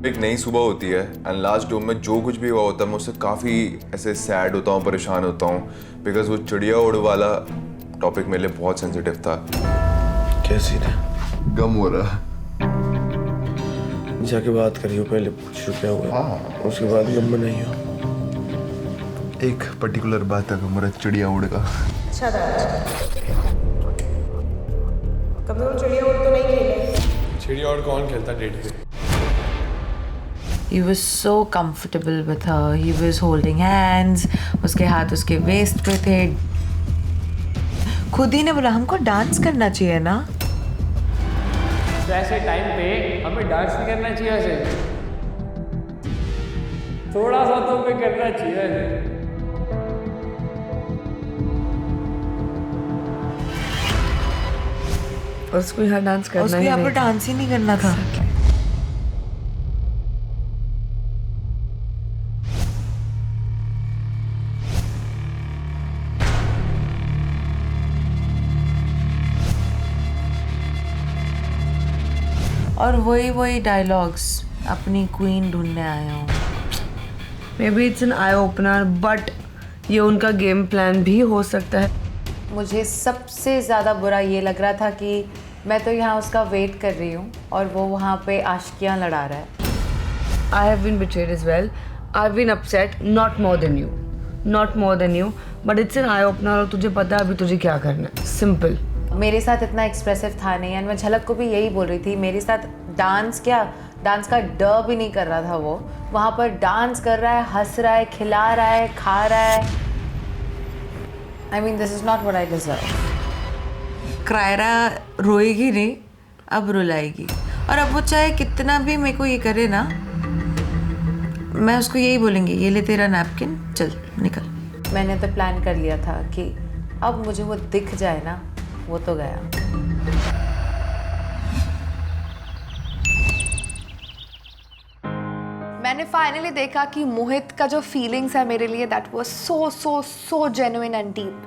एक नई सुबह होती है एंड लास्ट डोम में जो कुछ भी हुआ होता है मैं उससे काफ़ी ऐसे सैड होता हूँ, परेशान होता हूँ बिकॉज वो चिड़िया उड़ वाला टॉपिक मेरे लिए बहुत सेंसिटिव था। क्या सीन है? गम हो रहा। जाके बात करियो पहले, पूछ क्या हुआ। हाँ, उसके बाद गम में नहीं हो। एक पर्टिकुलर बात है हमारा चिड़िया उड़ का। अच्छा था। कभी हम चिड़िया उड़ तो नहीं खेले। चिड़िया उड़ कौन खेलता डेट पे? He was so comfortable with her. He was holding hands. उसके हाथ उसके वेस्ट पे थे. खुद ही ने बोला हमको डांस करना चाहिए ना. तो ऐसे टाइम पे हमें डांस नहीं करना चाहिए ऐसे. थोड़ा सा तो हमें करना चाहिए ऐसे. उसको यहाँ डांस करना उसको यहाँ पर डांस ही नहीं करना था. और वही डायलॉग्स अपनी क्वीन ढूंढने आया हूँ. May be it's an eye opener but ये उनका गेम प्लान भी हो सकता है. मुझे सबसे ज़्यादा बुरा ये लग रहा था कि मैं तो यहाँ उसका वेट कर रही हूँ और वो वहाँ पे आशिकियाँ लड़ा रहा है. I have been betrayed as well. I've been upset, not more than you. Not more than you. But it's an eye opener और तुझे पता है अभी तुझे क्या करना है. Simple. मेरे साथ इतना एक्सप्रेसिव था नहीं एंड मैं झलक को भी यही बोल रही थी. मेरे साथ डांस का ड भी नहीं कर रहा था. वो वहाँ पर डांस कर रहा है, हंस रहा है, खिला रहा है, खा रहा है. I mean this is not what I deserve. क्रायरा रोएगी नहीं, अब रुलाएगी. और अब वो चाहे कितना भी मेरे को ये करे ना, मैं उसको यही बोलेंगी, ये ले तेरा नैपकिन, चल निकल. मैंने तो प्लान कर लिया था कि अब मुझे वो दिख जाए ना, वो तो गया. मैंने फाइनली देखा कि मोहित का जो फीलिंग्स है मेरे लिए that was so genuine and deep.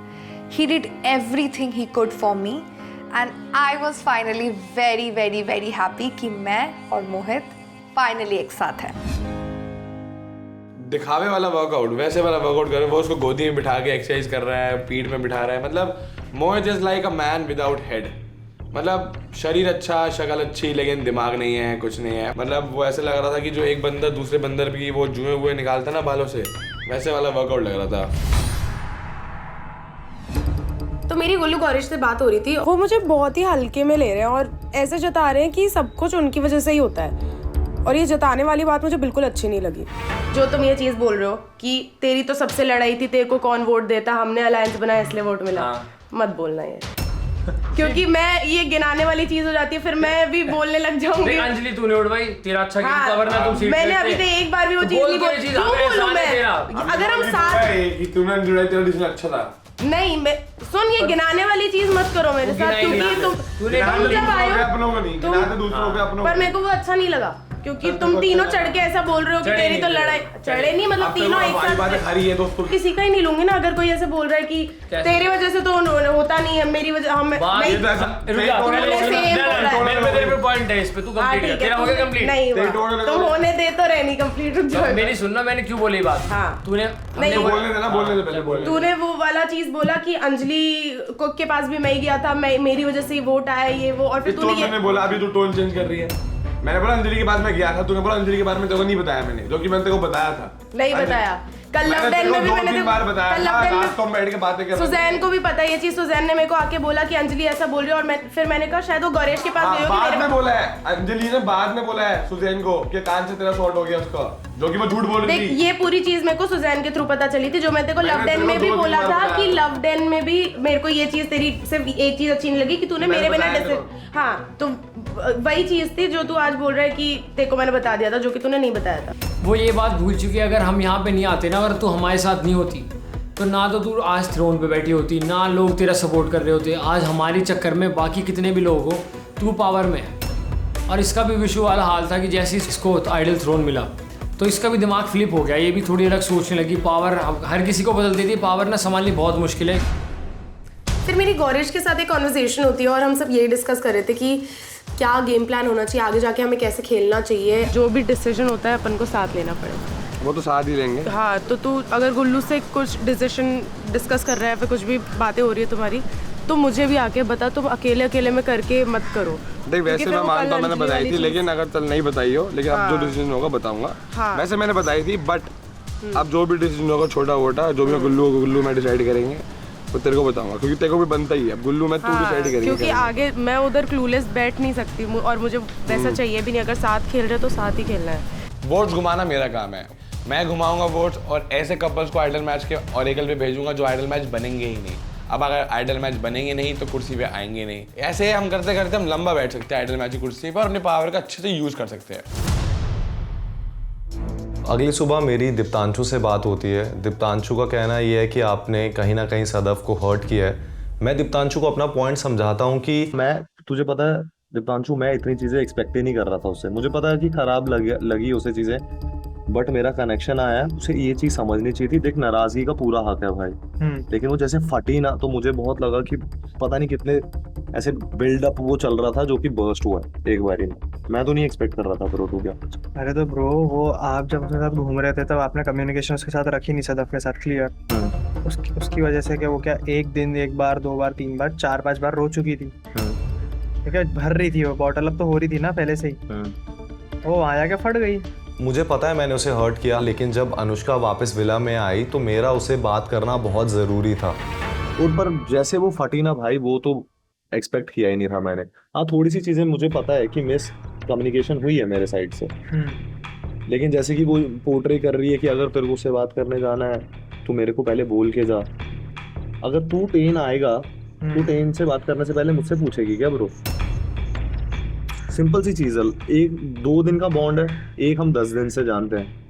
He did everything he could for me and I was finally very very very happy कि मैं और मोहित फाइनली एक साथ हैं. दिखावे वाला वर्कआउट, वैसे वाला वर्कआउट कर रहे हैं. वो उसको गोदी में बिठा के एक्सरसाइज कर रहा है, पीठ में बिठा रहा है. मतलब Mohit is like a man without head. मतलब शरीर अच्छा, शक्ल अच्छी, लेकिन दिमाग नहीं है, कुछ नहीं है. मतलब वो ऐसे लग रहा था कि जो एक बंदर दूसरे बंदर की वो जुए हुए निकालता ना बालों से, वैसे वाला वर्कआउट लग रहा था. तो मेरी गोलू गौरीश से बात हो रही थी. वो मुझे बहुत ही हल्के में ले रहे हैं और ऐसे जता रहे हैं कि सब कुछ उनकी वजह से ही होता है. और ये जताने वाली बात मुझे बिल्कुल अच्छी नहीं लगी. जो तुम ये चीज़ बोल रहे हो कि तेरी तो सबसे लड़ाई थी, तेरे को कौन वोट देता, हमने अलायंस बनाया इसलिए वोट मिला. मत बोलना ये, क्योंकि मैं ये गिनाने वाली चीज हो जाती है, फिर मैं भी बोलने लग जाऊंगी. अंजलि तूने उड़ भाई, तेरा अच्छा गेम कवर ना, तुम सीट मैंने अभी तक एक बार भी वो चीज नहीं बोली. क्यों बोलूं मैं? अगर हम साथ तुमने जुड़ा, तेरा डिसीजन अच्छा था. नहीं, मैं सुन, ये गिनाने वाली चीज मत करो मेरे साथ, क्योंकि तुम जब आए हो पर मेरे को वो अच्छा नहीं लगा. क्योंकि तुम तीनों चढ़ के ऐसा बोल रहे हो कि तेरी तो लड़ाई चढ़े नहीं, मतलब तीनों एक साथ. किसी का ही नहीं लूंगी ना. अगर कोई ऐसे बोल रहा है कि तेरी वजह से तो होता नहीं है, मेरी वजह तुम होने दे तो रहनी कंप्लीट. मेरी सुनना, मैंने क्यों बोली बात? तूने तूने वो वाला चीज बोला कि अंजलि को के पास भी मैं ही गया था, मेरी वजह से वोट आया ये वो. और फिर तूने बोला अभी तू टोन चेंज कर रही है. मैंने बोला अंजलि के बाद मैं गया था, तूने बोला अंजलि के बारे में तेरे को नहीं बताया मैंने, जो कि मैंने तेरे को बताया था. नहीं बताया. कल लॉकडाउन में भी मैंने बार बताया. तो बैठ के बातें कर रहे. सुजैन को भी पता है ये चीज. सुजैन ने मेरे को आके बोला कि अंजलि ऐसा बोल रही है और फिर मैंने कहा शायद वो गौरेश के पास गई होगी. बाद में बोला है अंजलि ने, बाद में बोला है सुजैन को कि कान से तेरा शॉट हो गया उसका, जो कि वो झूठ बोल रही थी. ये पूरी चीज मेरे को सुजैन के थ्रू पता चली थी. जो मैं तेरे को लॉकडाउन में भी बोला था कि लॉकडाउन में भी मेरे को ये चीज तेरी सिर्फ एक चीज अच्छी नहीं लगी कि तूने मेरे बिना हाँ, तो वही चीज थी जो तू आज बोल रहा है कि तेरे को मैंने बता दिया था, जो कि तूने नहीं बताया था. वो ये बात भूल चुकी है. अगर हम यहाँ पे नहीं आते ना, अगर तू हमारे साथ नहीं होती तो ना तो तू आज थ्रोन पे बैठी होती, ना लोग तेरा सपोर्ट कर रहे होते. आज हमारे चक्कर में बाकी कितने भी लोग हो, तू पावर में है. और इसका भी विशु वाला हाल था कि जैसे इसको आइडल थ्रोन मिला तो इसका भी दिमाग फ्लिप हो गया. ये भी थोड़ी अलग सोचने लगी. पावर हर किसी को बदल देती है, पावर ना संभालनी बहुत मुश्किल है. फिर मेरी गौरेश के साथ एक कॉन्वर्सेशन होती है और हम सब यही डिस्कस कर रहे थे कि क्या गेम प्लान होना चाहिए, आगे जाके हमें कैसे खेलना चाहिए। जो भी डिसीजन होता है अपन को साथ लेना पड़ेगा। वो तो साथ ही लेंगे। हाँ, तो तू अगर गुल्लू से कुछ डिसीजन डिस्कस कर रहा है, फिर कुछ भी बातें हो रही है तुम्हारी, तो मुझे भी आके बता। तुम अकेले अकेले में करके मत करो। देख वैसे मैं मानता हूँ मैंने बताई थी, लेकिन अगर चल नहीं बताई हो, लेकिन अब जो डिसीजन होगा बताऊंगा। वैसे मैंने बताई थी, बट अब जो भी डिसीजन होगा छोटा मोटा, जो भी गुल्लू में डिसाइड करेंगे वो तेरे को बताऊंगा, क्योंकि तेरे को भी बनता ही है। अब गुल्लू में तू डिसाइड करेंगे, क्योंकि आगे मैं उधर क्लूलेस बैठ नहीं सकती और मुझे वैसा चाहिए भी नहीं। अगर साथ खेल रहे तो साथ ही खेलना है। वोट्स घुमाना मेरा काम है, मैं घुमाऊंगा वोट्स, और ऐसे कपल्स को आइडल मैच के ऑरेकल पे भेजूंगा जो आइडल मैच बनेंगे ही नहीं। अब अगर आइडल मैच बनेंगे नहीं तो कुर्सी पे आएंगे नहीं। ऐसे हम करते करते हम लंबा बैठ सकते हैं आइडल मैच की कुर्सी पर, अपने पावर का अच्छे से यूज कर सकते हैं। अगली सुबह मेरी दीप्तांशु से बात होती है। दीप्तांशु का कहना ये है कि आपने कहीं ना कहीं सदफ को हर्ट किया है। मैं दीप्तांशु को अपना पॉइंट समझाता हूँ कि तुझे पता है दीप्तांशु, मैं इतनी चीज़ें एक्सपेक्ट ही नहीं कर रहा था उससे। मुझे पता है कि खराब लगी उसे चीज़ें, बट मेरा कनेक्शन आया, उसे ये चीज़ समझनी चाहिए थी। देख, नाराज़गी का पूरा हक है भाई, लेकिन वो जैसे फटी ना, तो मुझे बहुत लगा कि पता नहीं कितने ऐसे बिल्डअप वो चल रहा था जो कि बर्स्ट हुआ है एक बार ही में। मैं तो नहीं एक्सपेक्ट कर रहा था। ब्रो तू क्या? अरे तो ब्रो, वो आप जब उसके साथ घूम रहे थे तब आपने कम्युनिकेशन उसके साथ रखी नहीं, सदफ के साथ, क्लियर। उसकी वजह से क्या वो क्या एक दिन, एक बार, 2 बार, 3 बार, 4-5 बार रो चुकी थी। ठीक है, भर रही थी वो बॉटल, अब तो हो रही थी ना पहले से ही। वो आया क्या फट गई। मुझे पता है मैंने उसे हर्ट किया, लेकिन जब अनुष्का वापस विला में आई तो मेरा उसे बात करना बहुत ज़रूरी था। और पर जैसे वो फटी ना भाई, वो तो एक्सपेक्ट किया ही नहीं था मैंने। हाँ, थोड़ी सी चीज़ें मुझे पता है कि मिस कम्युनिकेशन हुई है मेरे साइड से, लेकिन जैसे कि वो पोर्ट्रे कर रही है कि अगर तेरे को उससे बात करने जाना है तो मेरे को पहले बोल के जा। अगर तू टेन आएगा, तू टेन से बात करने से पहले मुझसे पूछेगी क्या ब्रो? सिंपल सी चीज़ है। 1-2 दिन का बॉन्ड है, एक हम 10 दिन से जानते हैं।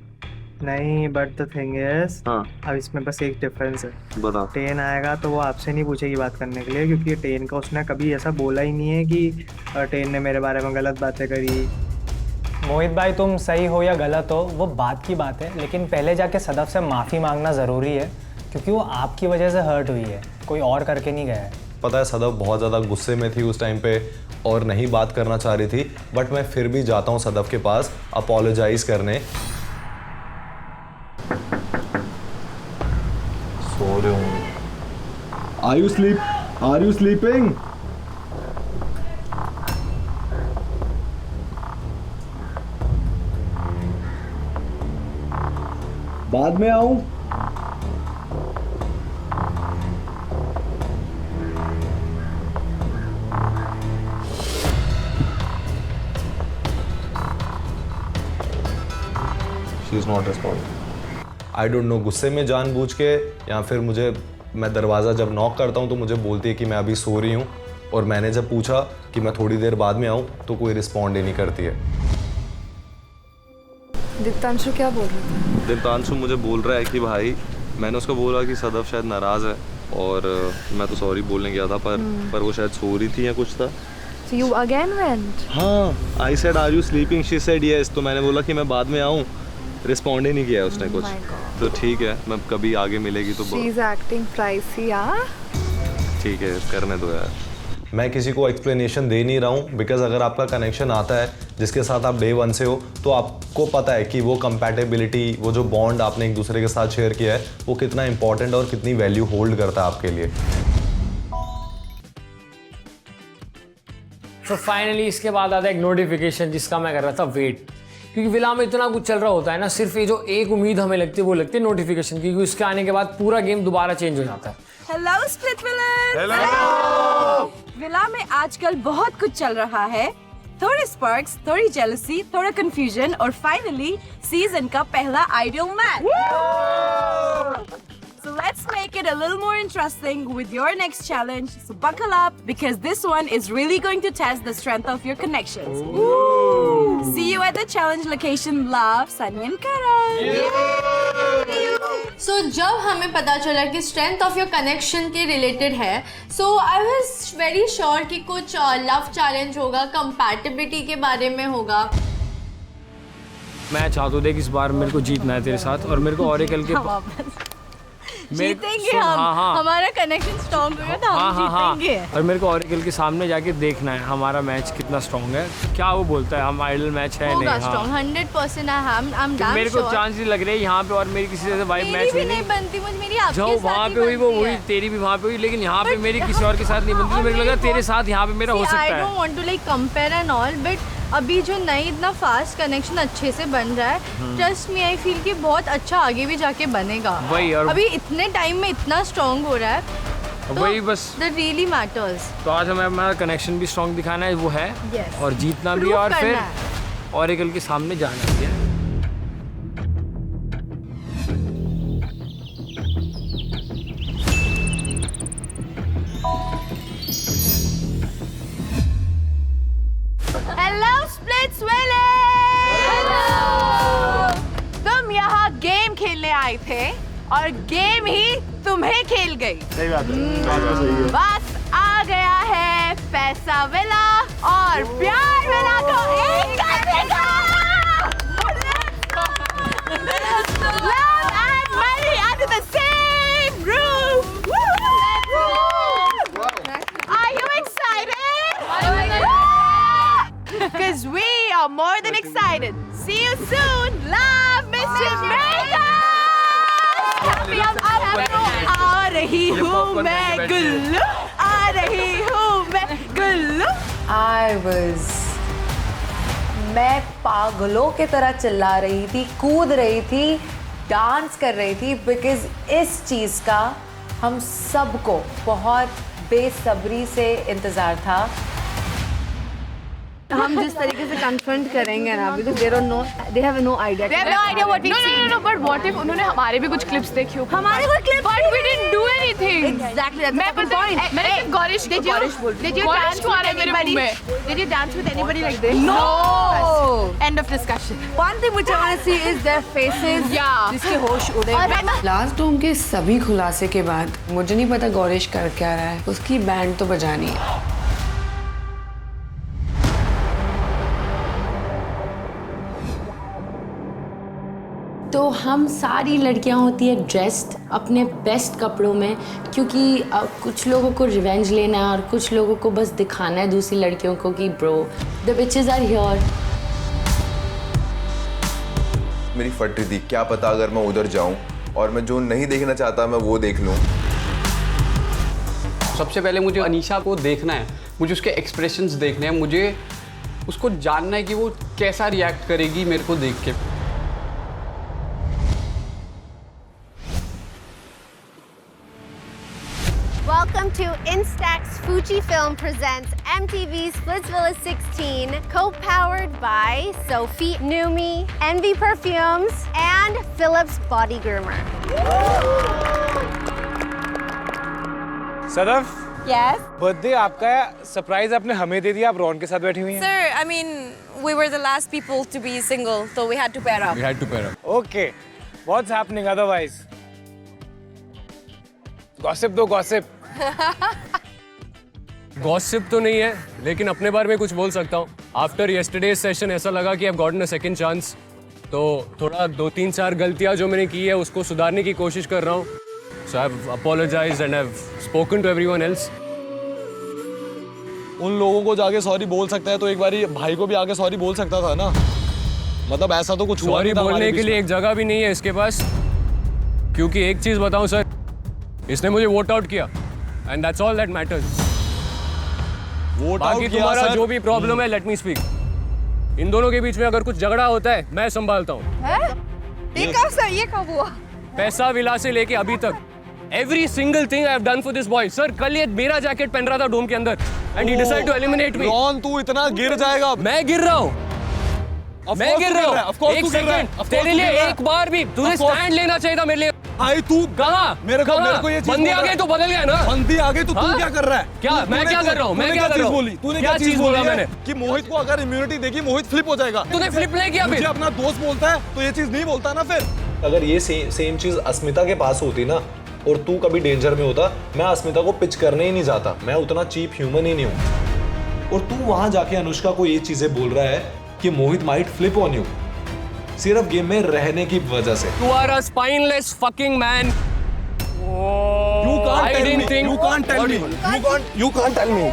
नहीं, बट द थिंग इज, हाँ, अब इसमें बस एक डिफरेंस है। बता। टेन आएगा तो वो आपसे नहीं पूछेगी बात करने के लिए, क्योंकि टेन का उसने कभी ऐसा बोला ही नहीं है कि टेन ने मेरे बारे में गलत बातें करी। मोहित भाई, तुम सही हो या गलत हो वो बात की बात है, लेकिन पहले जाके सदफ से माफ़ी मांगना ज़रूरी है, क्योंकि वो आपकी वजह से हर्ट हुई है, कोई और करके नहीं गया है। पता है सदफ बहुत ज़्यादा गुस्से में थी उस टाइम पे और नहीं बात करना चाह रही थी, बट मैं फिर भी जाता हूँ सदफ के पास अपोलोजाइज करने। सो रहे हूँ। Are you sleeping? बाद में आऊं? She is not responding. I don't know, गुस्से में जानबूझ के या फिर मैं दरवाज़ा जब नॉक करता हूँ तो मुझे बोलती है कि मैं अभी सो रही हूँ, और मैंने जब पूछा कि मैं थोड़ी देर बाद में आऊँ तो कोई रिस्पॉन्ड ही नहीं करती है। दीप्तांशु क्या बोल रहा था? दीप्तांशु मुझे बोल रहा है कि भाई, मैंने उसको बोला कि सदफ शायद नाराज़ है और मैं तो सॉरी बोलने गया था, पर वो शायद सो रही थी या कुछ था। So you again went? हाँ, I said are you sleeping? She said yes. तो मैंने बोला कि मैं बाद में आऊँ, रिस्पॉन्ड ही नहीं किया उसने कुछ। तो ठीक है, मैं कभी आगे मिलेगी तो She's acting pricey, हाँ? ठीक है, करने दो यार। मैं किसी को एक्सप्लेनेशन दे नहीं रहा हूँ, बिकॉज अगर आपका कनेक्शन आता है जिसके साथ आप डे 1 से हो तो आपको पता है कि वो कंपैटिबिलिटी, वो जो बॉन्ड आपने एक दूसरे के साथ शेयर किया है, वो कितना इंपॉर्टेंट और कितनी वैल्यू होल्ड करता है आपके लिए। तो फाइनली इसके बाद आता है एक नोटिफिकेशन जिसका मैं कर रहा था वेट, क्योंकि विला में इतना कुछ चल रहा होता है ना, सिर्फ ये जो एक उम्मीद हमें लगती है वो लगती है नोटिफिकेशन, क्योंकि उसके आने के बाद पूरा गेम दोबारा चेंज हो जाता है। Hello split wheelers. Hello. Villa में आजकल बहुत कुछ चल रहा है, थोड़े स्पार्क्स, थोड़ी जेलसी, थोड़ा कंफ्यूजन और फाइनली सीजन का पहला आइडल match. So let's make it a little more interesting with your next challenge. So buckle up because this one is really going to test the strength of your connections. Ooh. See you at the challenge location. Love, Sunny and Karan. So जब हमें पता चला कि strength of your connection के related है, so I was very sure कि कुछ love challenge होगा, compatibility के बारे में होगा। मैं चाहता हूँ देख इस बार मेरे को जीतना है तेरे साथ, और मेरे को ऑरेकल के जीतेंगे सुन, हम। हाँ। हमारा कनेक्शन स्ट्रॉन्ग होगा तो हम जीतेंगे। और मेरे को ऑरेकल के सामने जाके देखना है हमारा मैच कितना स्ट्रांग है, क्या वो बोलता है हम आइडल मैच है नहीं। होगा स्ट्रॉन्ग 100%। मेरे को चांस नहीं लग रही है यहाँ पे, और मेरी किसी से वाइब मैच भी नहीं बनती मुझे, मेरी आपके जो साथ वहाँ ही पे हुई वो बनती हुई, है। तेरी भी वहाँ पे हुई, लेकिन यहाँ पे मेरी किसी और के साथ नहीं बनती, तो मेरे को लगा तेरे साथ यहाँ पे मेरा हो सकता आई है। Don't want to like compare and all, but अभी जो नई इतना फास्ट कनेक्शन अच्छे से बन रहा है, ट्रस्ट मी आई फील कि बहुत अच्छा आगे भी जाके बनेगा। वही, और अभी इतने टाइम में इतना स्ट्रांग हो रहा है, तो वही बस दैट रियली मैटर्स। तो आज हमें हमारा कनेक्शन भी स्ट्रांग दिखाना है, वो है Yes. और जीतना भी, Prove और फिर करना है। ऑरेकल के सामने जाना भी है। हेलो स्प्लिट्स वेले। तुम यहाँ गेम खेलने आए थे और गेम ही तुम्हें खेल गई। सही बात है। बस आ गया है पैसा वेला और प्यार वेला को एक करने का। Love and money under the same roof. Are you excited? Because we are more than excited. See you soon. Love, Mr. Vegas. आ रही हूँ मैं गुल्लू, आ रही हूँ मैं गुल्लू। मैं पागलों की तरह चिल्ला रही थी, कूद रही थी, डांस कर रही थी, बिकॉज इस चीज़ का हम सबको बहुत बेसब्री से इंतज़ार था। हम जिस तरीके से कन्फ्रंट करेंगे ना, because they don't know, they have no idea. They have no idea what we've seen. No, but what if उन्होंने हमारे भी कुछ क्लिप्स देखी हो? हमारे कोई clip, But we didn't do anything. Exactly, that's मैं the पता point. है, मैंने Gaurish Did you dance with anybody? Did you dance with anybody like this? No. End of discussion. One thing which I want to see is their faces. Yeah. जिसके होश उड़े। Last डोम के सभी खुलासे के बाद मुझे नहीं पता गौरिश कर क्या रहा है, उसकी बैंड तो बजानी है। तो हम सारी लड़कियां होती है ड्रेस्ड अपने बेस्ट कपड़ों में, क्योंकि कुछ लोगों को रिवेंज लेना है और कुछ लोगों को बस दिखाना है दूसरी लड़कियों को कि bro the bitches are here. मेरी फट रही थी, क्या पता अगर मैं उधर जाऊं और मैं जो नहीं देखना चाहता मैं वो देख लूं। सबसे पहले मुझे अनीशा को देखना है, मुझे उसके एक्सप्रेशंस देखने हैं, मुझे उसको जानना है कि वो कैसा रिएक्ट करेगी मेरे को देख के। Welcome to Instax Fujifilm presents MTV's Splitsvilla 16, co-powered by Sophie Numi, Envy Perfumes, and Philips Body Groomer. Sadaf, Yes? Birthday आपका है, सरप्राइज आपने हमें दे दिया, आप रॉन के साथ बैठी हुई हैं। Sir, I mean, we were the last people to be single, so we had to pair up. We had to pair up. Okay, what's happening otherwise? Gossip दो gossip. गॉसिप तो नहीं है, लेकिन अपने बारे में कुछ बोल सकता हूँ। आफ्टर येस्टरडे सेशन ऐसा लगा कि I have gotten a second chance, तो थोड़ा 2-3-4 गलतियाँ जो मैंने की है उसको सुधारने की कोशिश कर रहा हूँ। So I have apologised and I have spoken to everyone else. उन लोगों को जाके सॉरी बोल सकता है तो एक बारी भाई को भी आके सॉरी बोल सकता था ना। मतलब ऐसा तो कुछ हुआ सॉरी नहीं था बोलने हमारे के बीच लिए में। एक जगह भी नहीं है इसके पास, क्योंकि एक चीज़ बताऊँ सर, इसने मुझे वोट आउट किया and that's all that matters. बाकी तुम्हारा जो भी प्रॉब्लम है, लेट मी स्पीक। इन दोनों के बीच में अगर कुछ झगड़ा होता है मैं संभालता हूँ। ये कब हुआ? पैसा विला से लेके अभी तक every single thing I have done for this boy. Sir कल ये मेरा जैकेट पहन रहा था डोम के अंदर and he decide to eliminate me. Ron तू इतना गिर जाएगा। मैं गिर रहा हूँ, मैं गिर रहा हूँ। एक सेकंड, तेरे लिए एक बार भी तुझे स्टैंड लेना चाहिए था मेरे लिए। भाई तू कहाँ? मेरे को ये चीज बंदी आ गई तो बदल गया ना। बंदी आ गई तो तू हाँ? क्या कर रहा है? क्या मैं क्या कर रहा हूँ? मैं क्या कर रहा हूँ? तूने क्या चीज बोला मैंने? कि मोहित को अगर इम्यूनिटी देगी मोहित फ्लिप हो जाएगा। तूने फ्लिप नहीं किया। मुझे अपना दोस्त बोलता है तो ये चीज नहीं बोलता ना। फिर अगर ये सेम चीज अस्मिता के पास होती ना और तू कभी डेंजर में होता, मैं अस्मिता को पिच करने ही नहीं जाता। मैं उतना चीप ह्यूमन ही नहीं हूँ। और तू वहां जाके अनुष्का को ये चीजें बोल रहा है कि मोहित माइट फ्लिप ऑन यू सिर्फ गेम में रहने की वजह से। You are a spineless fucking man. You can't I tell didn't me. think- You can't tell me. You can't tell me.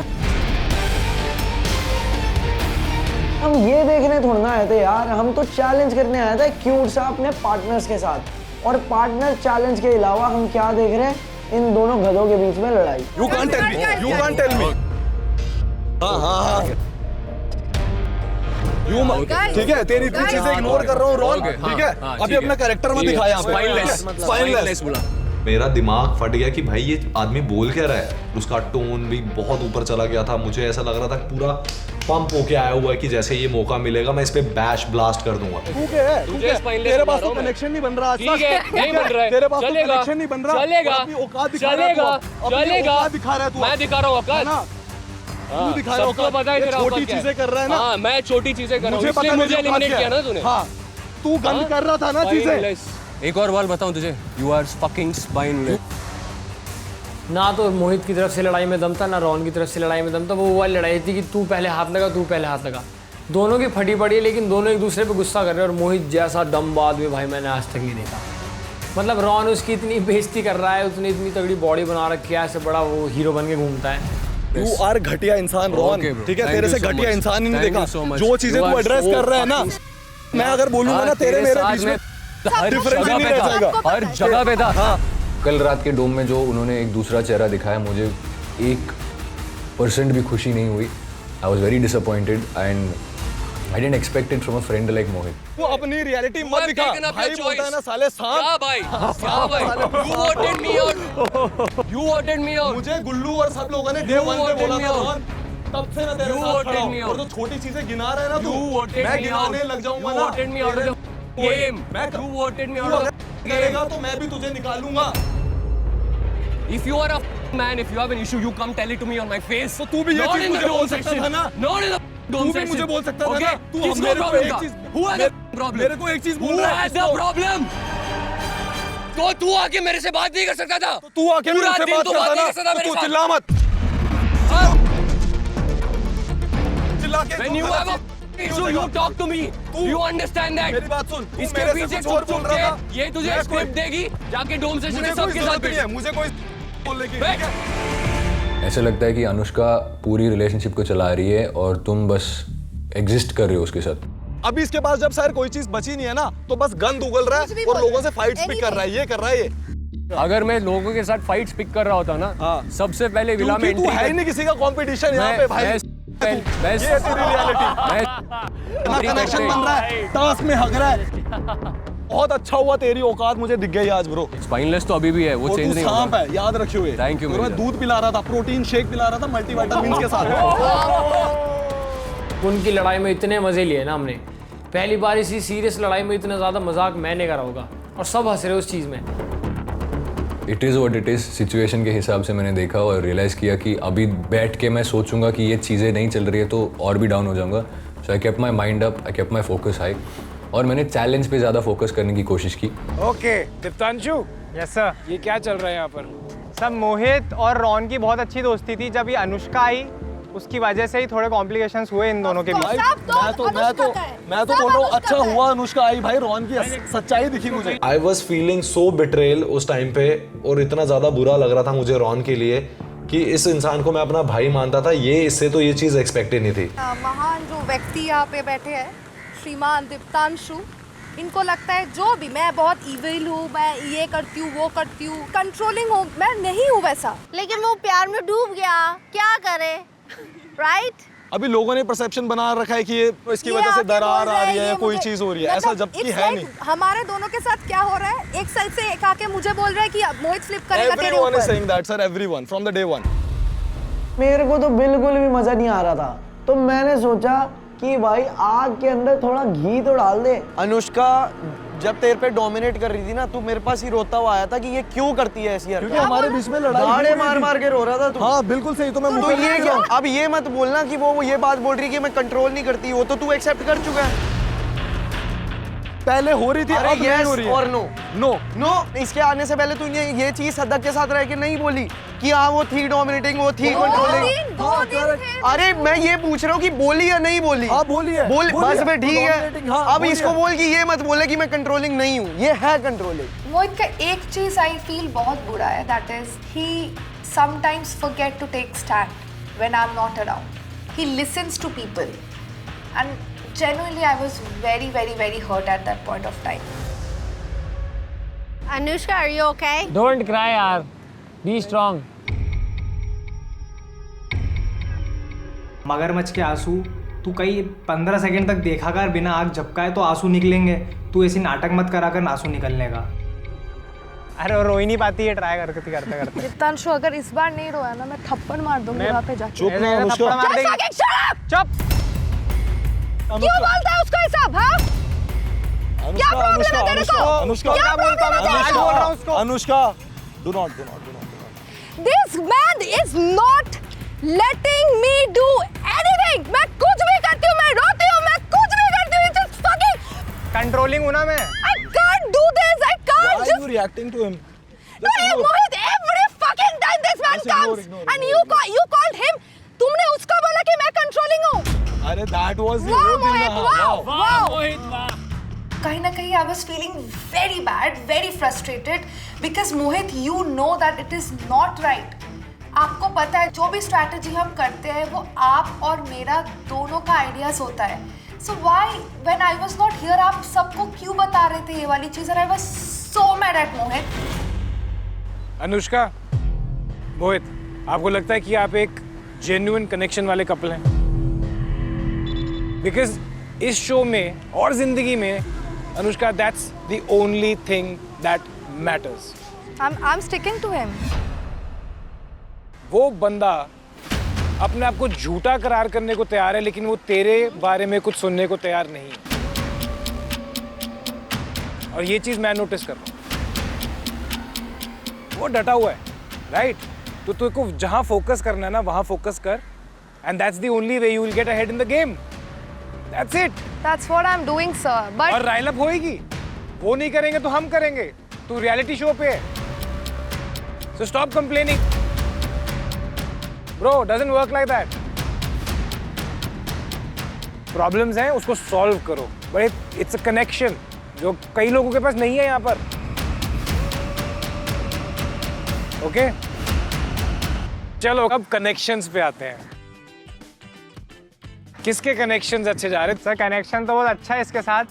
हम ये देखने थोड़ा ना आए थे यार, हम तो चैलेंज करने आए थे क्यूट सा अपने पार्टनर्स के साथ। और पार्टनर चैलेंज के अलावा हम क्या देख रहे हैं, इन दोनों गधों के बीच में लड़ाई। You can't tell me. You can't tell me. हाँ। ठीक है, तेरी इतनी चीजें इग्नोर कर रहा हूँ रॉन, ठीक है? अभी अपना कैरेक्टर में दिखा यहाँ पे। Spineless बोला। मेरा दिमाग फट गया कि भाई ये आदमी बोल क्या रहा है। उसका टोन भी बहुत ऊपर चला गया था। मुझे ऐसा लग रहा था पूरा पंप होके आया हुआ है कि जैसे ये मौका मिलेगा मैं इस पे बैश ब्लास्ट कर दूंगा। तेरे पास तो कनेक्शन नहीं बन रहा। ठीक है, नहीं बन रहा है। तेरे पास चलेगा, कनेक्शन नहीं बन रहा। चलेगा, चलेगा। दिखा रहा है तू। मैं दिखा रहा हूँ औकात। तू दिखा रहा है सबको पता है तेरा औकात छोटी क्या है। चीजें कर रहा है ना। हाँ, मैं छोटी चीजें कर रहा हूँ। इसलिए मुझे एलिमिनेट किया ना तूने। हाँ, तू गंद कर रहा था ना चीजें। एक और बात बताऊं तुझे, यू आर फकिंग स्पाइनलेस। ना तो मोहित की तरफ से लड़ाई में दम था, ना रॉन की तरफ से लड़ाई में दम था। वो वाली लड़ाई थी कि तू पहले हाथ लगा, तू पहले हाथ लगा। दोनों की फटी पड़ी है, लेकिन दोनों एक दूसरे पे गुस्सा कर रहे हैं। और मोहित जैसा डम आदमी भाई मैंने आज तक नहीं देखा। मतलब रॉन उसकी इतनी बेइज्जती कर रहा है, उसने इतनी तगड़ी बॉडी बना रखी है, ऐसे बड़ा वो हीरो बन के घूमता है। तू आर घटिया इंसान रॉन, ठीक है? तेरे से घटिया इंसान ही नहीं देखा। जो चीजें तू एड्रेस कर रहा है ना, मैं अगर बोलूंगा ना तेरे मेरे बीच में डिफरेंस नहीं रह जाएगा। हर जगह पे था। हाँ। कल रात के डोम में जो उन्होंने एक दूसरा चेहरा दिखाया, मुझे 1% भी खुशी नहीं हुई। I was very disappointed and I didn't expect it from a friend like Mohit. तू अपनी रियलिटी मत दिखा। भाई बोलता है ना साले सांप। क्या भाई? क्या भाई? You voted me out. You voted me out. मुझे गुल्लू और सब लोगों ने डे 1 पे बोला था रॉन, तब से ना तेरे साथ खड़ा हूं। और तो छोटी चीजें गिना रहा है ना तू, मैं गिनाने लग जाऊंगा ना। You voted me out of the game. You voted me out of the करेगा तो मैं भी तुझे निकालूंगा। If you are a man, if you have an issue, you come tell it to me on my face. तो तू भी ये Not चीज in the मुझे dome बोल सकता section. था ना। Not in the तू dome भी section. मुझे बोल सकता था Okay? ना। तू किसको मेरे को problem एक था? चीज Who has the problem? मेरे को एक चीज बोल Who रहा है। has the problem? तो तू आके मेरे से बात नहीं कर सकता था। तू आके मेरे से बात करता नहीं ना, कर सकता मेरे तू साथ। चिल्ला मत। चिल्ला के When you have a issue, you talk to me. You understand that? मेरी बात सुन। इसके पीछे और बोल रहा था। ये तुझे स्क्रिप्ट देगी, जाके डोम सेशन में सबके साथ बैठ। मुझे कोई बोलने की ठीक है। ऐसा लगता है कि अनुष्का पूरी रिलेशनशिप को चला रही है और तुम बस एग्जिस्ट कर रहे हो उसके साथ। अभी इसके पास जब शायद कोई चीज बची नहीं है ना, तो बस गंद उगल रहा है और लोगों से फाइट्स पिक कर रहा है। ये कर रहा है ये। अगर मैं लोगों के साथ फाइट्स पिक कर रहा होता ना, सबसे पहले विला में तू है ही नहीं किसी का कंपटीशन यहाँ पे भाई। ये तेरी रियलिटी। कनेक्शन बन रहा है, टास्क में हग रहा है। बहुत अच्छा हुआ तेरी औकात मुझे दिख गई आज ब्रो। स्पाइनलेस तो अभी भी है, वो चेंज नहीं होगा। सांप है, याद रखिए हुए। Thank you. मैं दूध पिला रहा था, प्रोटीन शेक पिला रहा था मल्टीविटामिन्स के साथ। उनकी लड़ाई में इतने मजे लिए ना हमने, पहली बार इसी सीरियस लड़ाई में इतना ज़्यादा मजाक मैंने करा होगा और सब हंस रहे उस चीज़ में। It is what it is. Situation के हिसाब से मैंने देखा और रियलाइज़ किया कि अभी बैठ के मैं सोचूंगा कि ये चीज़ें नहीं चल रही है तो और भी डाउन हो जाऊंगा। So I kept my mind up, I kept my focus high और मैंने चैलेंज पे ज़्यादा फोकस करने की कोशिश की। ओके दीप्तांशु। Yes sir. ये क्या चल रहा है यहाँ पर? सब मोहित और रॉन की बहुत अच्छी दोस्ती थी। जब ये अनुष्का आई उसकी वजह से ही थोड़े कॉम्प्लिकेशंस हुए इन दोनों के बीच। मैं तो बोल रहा हूँ अच्छा हुआ अनुष्का आई भाई, रॉन की सच्चाई दिखी मुझे। I was feeling so betrayal उस टाइम पे और इतना ज्यादा बुरा लग रहा था मुझे रॉन के लिए कि इस इंसान को मैं अपना भाई मानता था, ये इससे तो ये चीज एक्सपेक्टेड नहीं थी। महान जो व्यक्ति यहाँ पे बैठे हैं, श्रीमान दीप्तांशु, इनको लगता है जो भी मैं बहुत इविल हूँ, मैं ये करती हूँ वो करती हूँ, कंट्रोलिंग हूँ। मैं नहीं हूँ वैसा। लेकिन वो प्यार में डूब गया, क्या करे? राइट? अभी लोगों ने परसेप्शन बना रखा है कि ये इसकी वजह से दरार आ रही है या कोई चीज हो रही है, ऐसा जबकि है नहीं। हमारे दोनों के साथ क्या हो रहा है, एक साइड से एक आके मुझे बोल रहा है कि मोहित फ्लिप करेगा तेरे Everyone is ऊपर। saying that, sir, everyone from the day one. मेरे को तो बिल्कुल भी मजा नहीं आ रहा था, तो मैंने सोचा कि भाई आग के अंदर थोड़ा घी तो डाल दे। अनुष्का जब तेरे पे डोमिनेट कर रही थी ना, तू मेरे पास ही रोता हुआ आया था कि ये क्यों करती है ऐसी हरकत। क्योंकि हमारे बीच में लड़ाई गाड़े मार मार के रो रहा था तू। हाँ बिल्कुल सही। तो मैं तो ये क्या, अब ये मत बोलना कि वो ये बात बोल रही है कि मैं कंट्रोल नहीं करती, वो तो तू एक्सेप्ट कर चुका है। पहले हो रही थी, अरे अब नहीं हो रही है। और नो नो नो, इसके आने से पहले तूने ये चीज सदक के साथ रह के नहीं बोली कि हाँ वो थी डोमिनेटिंग, वो थी कंट्रोलिंग। अरे मैं ये पूछ रहा हूँ कि बोली या नहीं बोली? हाँ बोली है, बस फिर ठीक है। अब इसको बोल कि ये मत बोले कि मैं कंट्रोलिंग नहीं हूँ, ये है कंट्रोलिंग। मोहित का एक चीज आई फील बहुत बुरा है, that is he sometimes forget to take stand when I am not around. He listens to people and genuinely I was very, very, very hurt at that point of time. Anushka, are you okay? Don't cry यार, be strong. मगरमच्छ के आंसू तू कई 15 second तक देखा कर, बिना आग झपकाए तो आंसू निकलेंगे। तू ऐसी नाटक मत करा कर आंसू निकलने का। अरे वो रो ही नहीं पाती है, ट्राई करते करते। जितांशु अगर इस बार नहीं रोया ना, मैं थप्पड़ मार दूंगी वहाँ पे जाके। चुप ना अनुष्का, चुप। क्यों बोलता है उसको ये सब? हाँ? क्या प्रॉब्लम है तेरे को? क्या प्रॉब्लम है तेरे को? Anushka, do not. This man is not letting me do anything. मैं कुछ भी करती हूँ, मैं रोती हूँ, मैं कुछ भी करती हूँ, just fucking कंट्रोलिंग हूँ ना मैं। I can't do this. I can't Why just. are you reacting to him? No, Mohit, every fucking time this man comes and you called him. तुमने उसका बोला कि मैं कंट्रोलिंग हूँ। अरे that was the Wow, whole thing Mohit, ना। wow. कहीं ना कहीं I was feeling very bad, very frustrated because Mohit, you know that it is not right. आपको पता है जो भी स्ट्रैटेजी हम करते हैं वो आप और मेरा दोनों का आइडियाज होता है। So why when I was not here आप सबको क्यों बता रहे थे ये वाली चीज़? And I was so mad at Mohit. Anushka, मोहित, आपको लगता है कि आप एक जेन्युइन कनेक्शन वाले कपल हैं? बिकॉज इस शो में और जिंदगी में Anushka, that's the only thing that matters. I'm sticking to him. वो बंदा अपने आप को झूठा करार करने को तैयार है, लेकिन वो तेरे बारे में कुछ सुनने को तैयार नहीं है। और ये चीज मैं नोटिस कर रहा हूं। वो डटा हुआ है, राइट? तो तेरे को जहां फोकस करना है ना, वहां फोकस कर, and that's the only way you will get ahead in the game. That's it. That's what I'm doing, sir. But और राइल अप होएगी, वो नहीं करेंगे तो हम करेंगे। तू रियलिटी शो पे है, so stop complaining bro, doesn't work like that. Problems हैं, उसको सॉल्व करो, बट इट्स अ कनेक्शन जो कई लोगों के पास नहीं है यहाँ पर। ओके चलो अब कनेक्शंस पे आते हैं। किसके कनेक्शंस अच्छे जा रहे? सर कनेक्शन तो बहुत अच्छा है इसके साथ,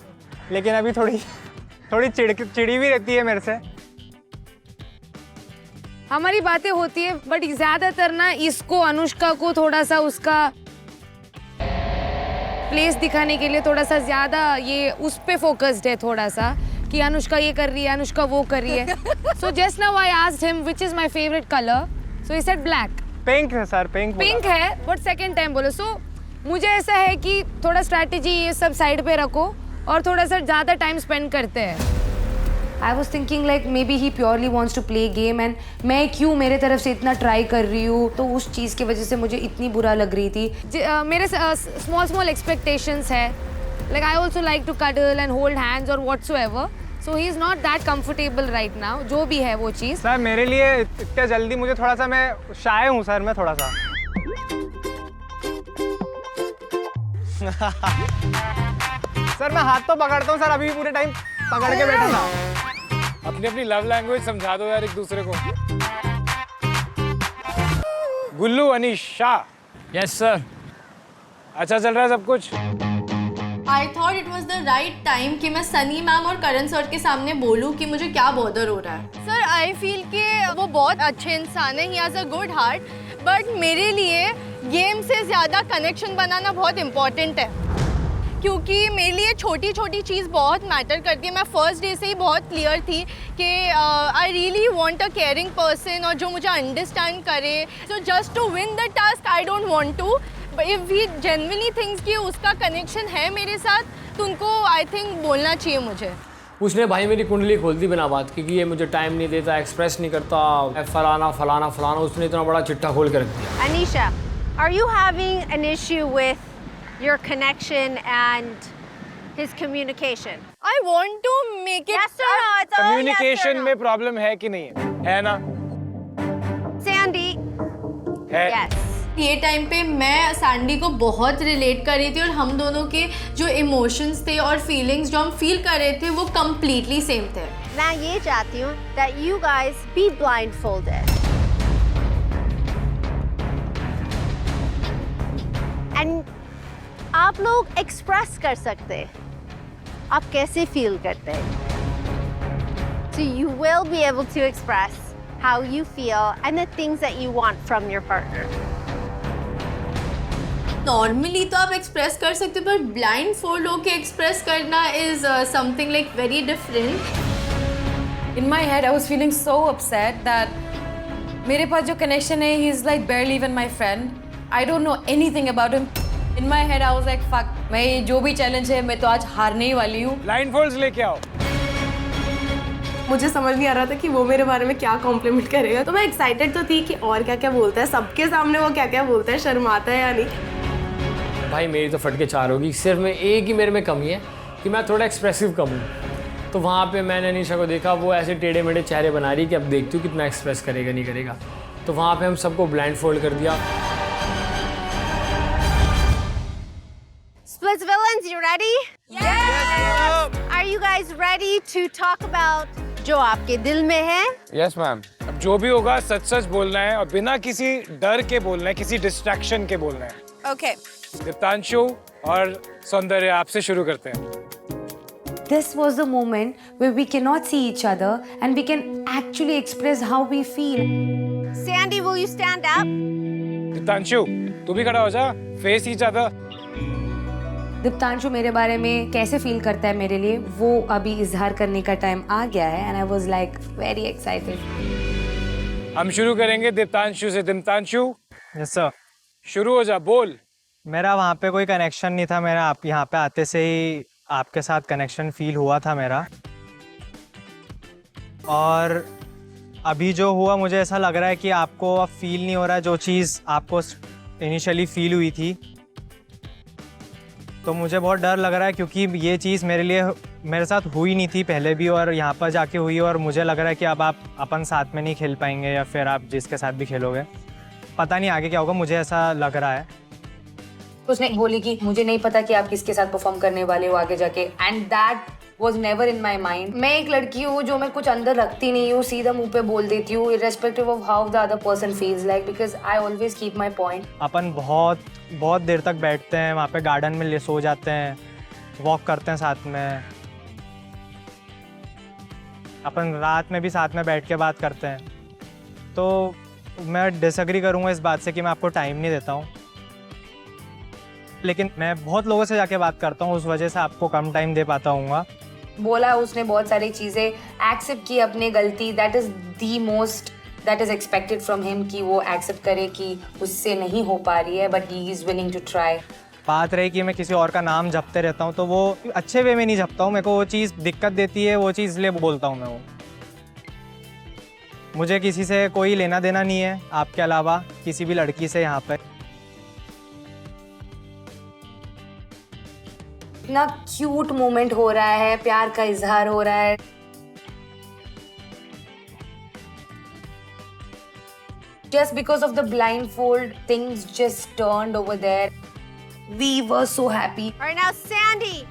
लेकिन अभी थोड़ी चिड़ी भी रहती है मेरे से। हमारी बातें होती है बट ज्यादातर ना इसको, अनुष्का को थोड़ा सा उसका प्लेस दिखाने के लिए थोड़ा सा ज्यादा ये उस पे फोकस्ड है थोड़ा सा, कि अनुष्का ये कर रही है, अनुष्का वो कर रही है। So just now I asked him which is my favourite colour, so he said black. Pink है सर, पिंक है, बट सेकंड टाइम बोलो। सो मुझे ऐसा है कि थोड़ा स्ट्रैटेजी ये सब साइड पे रखो और थोड़ा सा ज़्यादा टाइम स्पेंड करते हैं। I was thinking like maybe he purely wants to play game, and मैं क्यों मेरे तरफ से इतना ट्राई कर रही हूँ, तो उस चीज़ की वजह से मुझे इतनी बुरा लग रही थी। मेरे स्मॉल एक्सपेक्टेशंस है, like I also like to cuddle and hold hands और whatsoever, so he is not that comfortable right now, जो भी है वो चीज़। सर मेरे लिए इतना जल्दी, मुझे थोड़ा सा, मैं शाय हूँ सर, मैं थोड़ा सा सर मैं हाथ तो पकड़ता हूँ सर, अभी भी पूरे टाइम पकड़ के बैठा था। अपनी अपनी लव लैंग्वेज समझा दो यार एक दूसरे को। गुल्लू, अनीश, शाह। Yes sir. अच्छा चल रहा है सब कुछ? I thought it was the right time कि मैं सनी मैम और करण सर के सामने बोलूँ कि मुझे क्या बॉदर हो रहा है। सर आई फील कि वो बहुत अच्छे इंसान है, ही has a good heart, but मेरे लिए गेम से ज़्यादा कनेक्शन बनाना बहुत इम्पॉर्टेंट है, क्योंकि मेरे लिए छोटी छोटी चीज़ बहुत मैटर करती है। मैं फर्स्ट डे से ही बहुत क्लियर थी कि I really want a caring person और जो मुझे अंडरस्टैंड करे। So just to win the task I don't want to, but if he genuinely thinks कि उसका कनेक्शन है मेरे साथ, तो उनको आई थिंक बोलना चाहिए मुझे। उसने भाई मेरी कुंडली खोल दी बिना बात के कि ये मुझे टाइम नहीं देता, एक्सप्रेस नहीं करता, फलाना फलाना फलाना, उसने इतना बड़ा चिट्ठा खोल के रख दिया। Anisha, are you having an issue with your connection and his communication? I want to make it. Yes or no? It's all yes or communication no. में प्रॉब्लम है कि नहीं है ना? Sandy. है। Yes. ये टाइम पे मैं सैंडी को बहुत रिलेट कर रही थी और हम दोनों के जो इमोशंस थे और फीलिंग्स जो हम फील कर रहे थे वो कम्प्लीटली सेम थे। मैं ये चाहती हूँ that you guys be blindfolded. And आप लोग एक्सप्रेस कर सकते हैं आप कैसे फील करते हैं। So you will be able to express how you feel and the things that you want from your partner. Normally तो आप एक्सप्रेस कर सकते हो पर ब्लाइंड फोल्ड होके एक्सप्रेस करना is something like very different. In my head, I was feeling so upset that मेरे पास जो connection है, he's like barely even my friend. I don't know anything about him. In my head, I was like, fuck, मैं ये जो भी challenge है, मैं तो आज हारने ही वाली हूँ। Blindfolds लेके आओ। मुझे समझ नहीं आ रहा था कि वो मेरे बारे में क्या कॉम्प्लीमेंट करेगा, तो मैं एक्साइटेड तो थी कि और क्या क्या बोलता है, सबके सामने वो क्या क्या बोलता है, शर्माता है या नहीं। भाई मेरी तो फट के 4 होगी। सिर्फ मैं एक ही मेरे में कमी है कि मैं थोड़ा एक्सप्रेसिव कम हूँ। तो वहाँ पे मैंने अनीशा को देखा, वो ऐसे टेढ़े मेढ़े चेहरे बना रही कि अब देखती हूँ कितना एक्सप्रेस करेगा नहीं करेगा। तो वहाँ पे हम सबको ब्लाइंड फोल्ड कर दिया। Splits villains, you ready? Yes! Are you guys ready to talk about जो आपके दिल में है? Yes ma'am. अब जो भी होगा सच सच बोलना है और बिना किसी डर के बोलना है, किसी डिस्ट्रैक्शन के बोलना है। Okay. दीप्तांशु और सौंदर्य आपसे शुरू करते हैं। This was the moment where we cannot see each other and we can actually express how we feel. Sandy, will you stand up? Diptanshu तू भी खड़ा हो जा। Face each other. दीप्तांशु मेरे बारे में कैसे फील करता है मेरे लिए, वो अभी इजहार करने का टाइम आ गया है and I was like very excited. हम शुरू करेंगे दीप्तांशु से। दीप्तांशु। Yes sir. शुरू हो जा, बोल। मेरा वहाँ पे कोई कनेक्शन नहीं था, मेरा आप यहाँ पे आते से ही आपके साथ कनेक्शन फील हुआ था मेरा। और अभी जो हुआ मुझे ऐसा लग रहा है कि आपको अब फील नहीं हो रहा है जो चीज़ आपको इनिशियली फील हुई थी। तो मुझे बहुत डर लग रहा है क्योंकि ये चीज़ मेरे साथ हुई नहीं थी पहले भी और यहाँ पर जाके हुई, और मुझे लग रहा है कि अब आप अपन साथ में नहीं खेल पाएंगे या फिर आप जिसके साथ भी खेलोगे पता नहीं आगे क्या होगा, मुझे ऐसा लग रहा है। उसने बोली कि मुझे नहीं पता कि आप किसके साथ परफॉर्म करने वाले हो आगे जाके, and that was never in my mind. मैं एक लड़की हूँ जो मैं कुछ अंदर रखती नहीं हूँ, सीधा मुंह पे बोल देती हूँ irrespective of how the other person feels like, because I always keep my point. अपन बहुत देर तक बैठते हैं वहाँ पे, गार्डन में सो जाते हैं, वॉक करते हैं साथ में, अपन रात में भी साथ में बैठ के बात करते हैं। तो मैं डिसएग्री करूँगा इस बात से कि मैं आपको टाइम नहीं देता हूँ, लेकिन मैं बहुत लोगों से जाके बात करता हूँ, उस वजह से आपको कम टाइम दे पाता हूँ। बोला उसने बहुत सारी चीज़ें, एक्सेप्ट की अपनी गलती, that is the most that is expected from him कि वो एक्सेप्ट करे कि उससे नहीं हो पा रही है, but he is willing to try. बात रही कि मैं किसी और का नाम जपते रहता हूँ, तो वो अच्छे वे में नहीं जपता हूँ, मेरे को वो चीज़ दिक्कत देती है, वो चीज़ इसलिए बोलता हूँ मैं। वो मुझे किसी से कोई लेना देना नहीं है आपके अलावा, किसी भी लड़की से यहाँ पर। इतना क्यूट मोमेंट हो रहा है, प्यार का इजहार हो रहा है। Just because of the blindfold, things just turned over there. We were so happy. All right, now Sandy,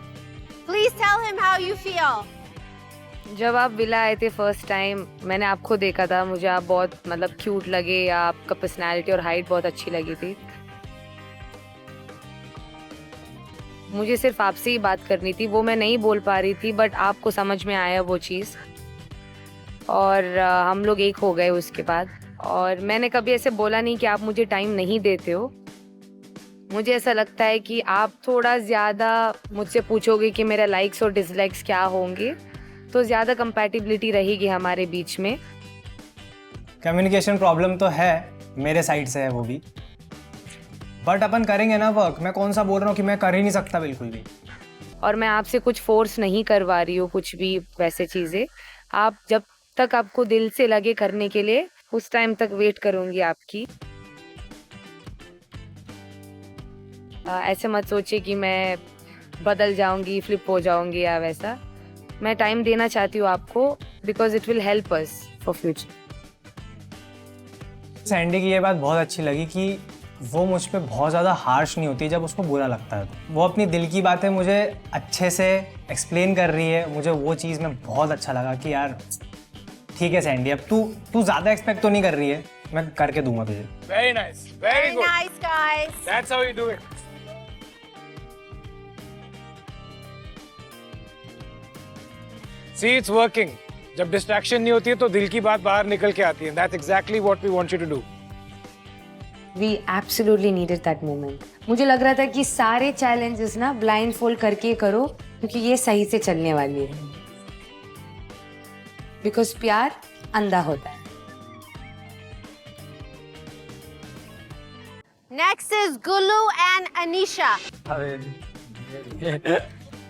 please tell him how you feel. जब आप विला आए थे फर्स्ट टाइम, मैंने आपको देखा था, मुझे आप बहुत मतलब क्यूट लगे, आपका पर्सनालिटी और हाइट बहुत अच्छी लगी थी। मुझे सिर्फ आपसे ही बात करनी थी, वो मैं नहीं बोल पा रही थी, बट आपको समझ में आया वो चीज़, और हम लोग एक हो गए उसके बाद। और मैंने कभी ऐसे बोला नहीं कि आप मुझे टाइम नहीं देते हो। मुझे ऐसा लगता है कि आप थोड़ा ज़्यादा मुझसे पूछोगे कि मेरा लाइक्स और डिसलाइक्स क्या होंगे, तो ज़्यादा कंपैटिबिलिटी रहेगी हमारे बीच में। कम्युनिकेशन प्रॉब्लम तो है, मेरे साइड से है वो भी, बट अपन करेंगे ना वर्क। मैं कौन सा बोल रहा हूँ कि मैं कर ही नहीं सकता बिल्कुल भी। और मैं आपसे कुछ फोर्स नहीं करवा रही हूँ, कुछ भी वैसे चीज़ें। आप जब तक आपको दिल से लगे करने के लिए, उस टाइम तक वेट करूँगी आपकी। ऐसे मत सोचिए कि मैं बदल जाऊंगी, फ्लिप हो जाऊंगी या वैसा। मैं टाइम देना चाहती हूँ आपको because it will help us for future. Sandy की ये बात बहुत अच्छी लगी कि वो मुझ पे बहुत ज़्यादा हार्श नहीं होती जब उसको बुरा लगता है। वो अपनी दिल की बातें मुझे अच्छे से एक्सप्लेन कर रही है। मुझे वो चीज़ में बहुत अच्छा लगा कि यार ठीक है सैंडी, अब तू ज़्यादा एक्सपेक्ट तो नहीं कर रही है, मैं करके दूंगा तुझे। Very nice, very good. Nice, guys. That's how you do it. See, it's working. जब डिस्ट्रैक्शन नहीं होती है तो दिल की बात बाहर निकल के आती है। That's exactly what we want you to do. We absolutely needed that moment. मुझे लग रहा था कि सारे challenges ना ब्लाइंड फोल्ड करके करो क्योंकि ये सही से चलने वाली है। बिकॉज प्यार अंधा होता है। Next is Gulu and Anisha.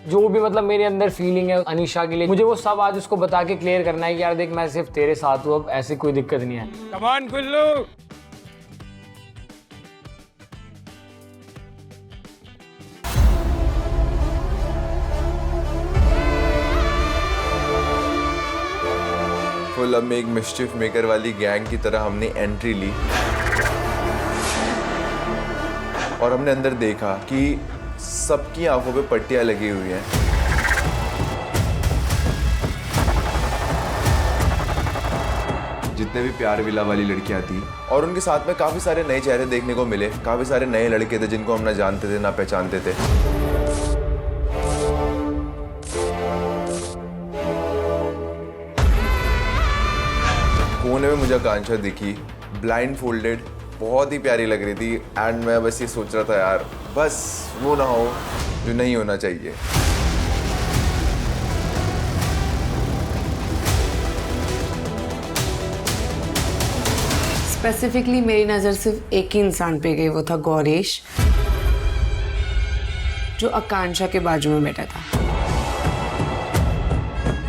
जो भी मतलब मेरे अंदर फीलिंग है अनीशा के लिए, मुझे वो सब आज उसको बता के क्लियर करना है कि यार देख मैं सिर्फ तेरे साथ हूँ, अब ऐसी कोई दिक्कत नहीं है। Come on, Gullu. फुल अब में एक मिस्चिफ मेकर वाली गैंग की तरह हमने एंट्री ली और हमने अंदर देखा कि सबकी आंखों पे पट्टियां लगी हुई हैं। जितने भी प्यार विला वाली लड़कियां थी और उनके साथ में काफी सारे नए चेहरे देखने को मिले, काफी सारे नए लड़के थे जिनको हम ना जानते थे ना पहचानते थे। कोने में मुझे आकांक्षा दिखी, ब्लाइंड फोल्डेड, बहुत ही प्यारी लग रही थी। एंड मैं बस ये सोच रहा था यार बस वो ना हो जो नहीं होना चाहिए। स्पेसिफिकली मेरी नज़र सिर्फ एक ही इंसान पे गई, वो था गौरेश जो आकांक्षा के बाजू में बैठा था।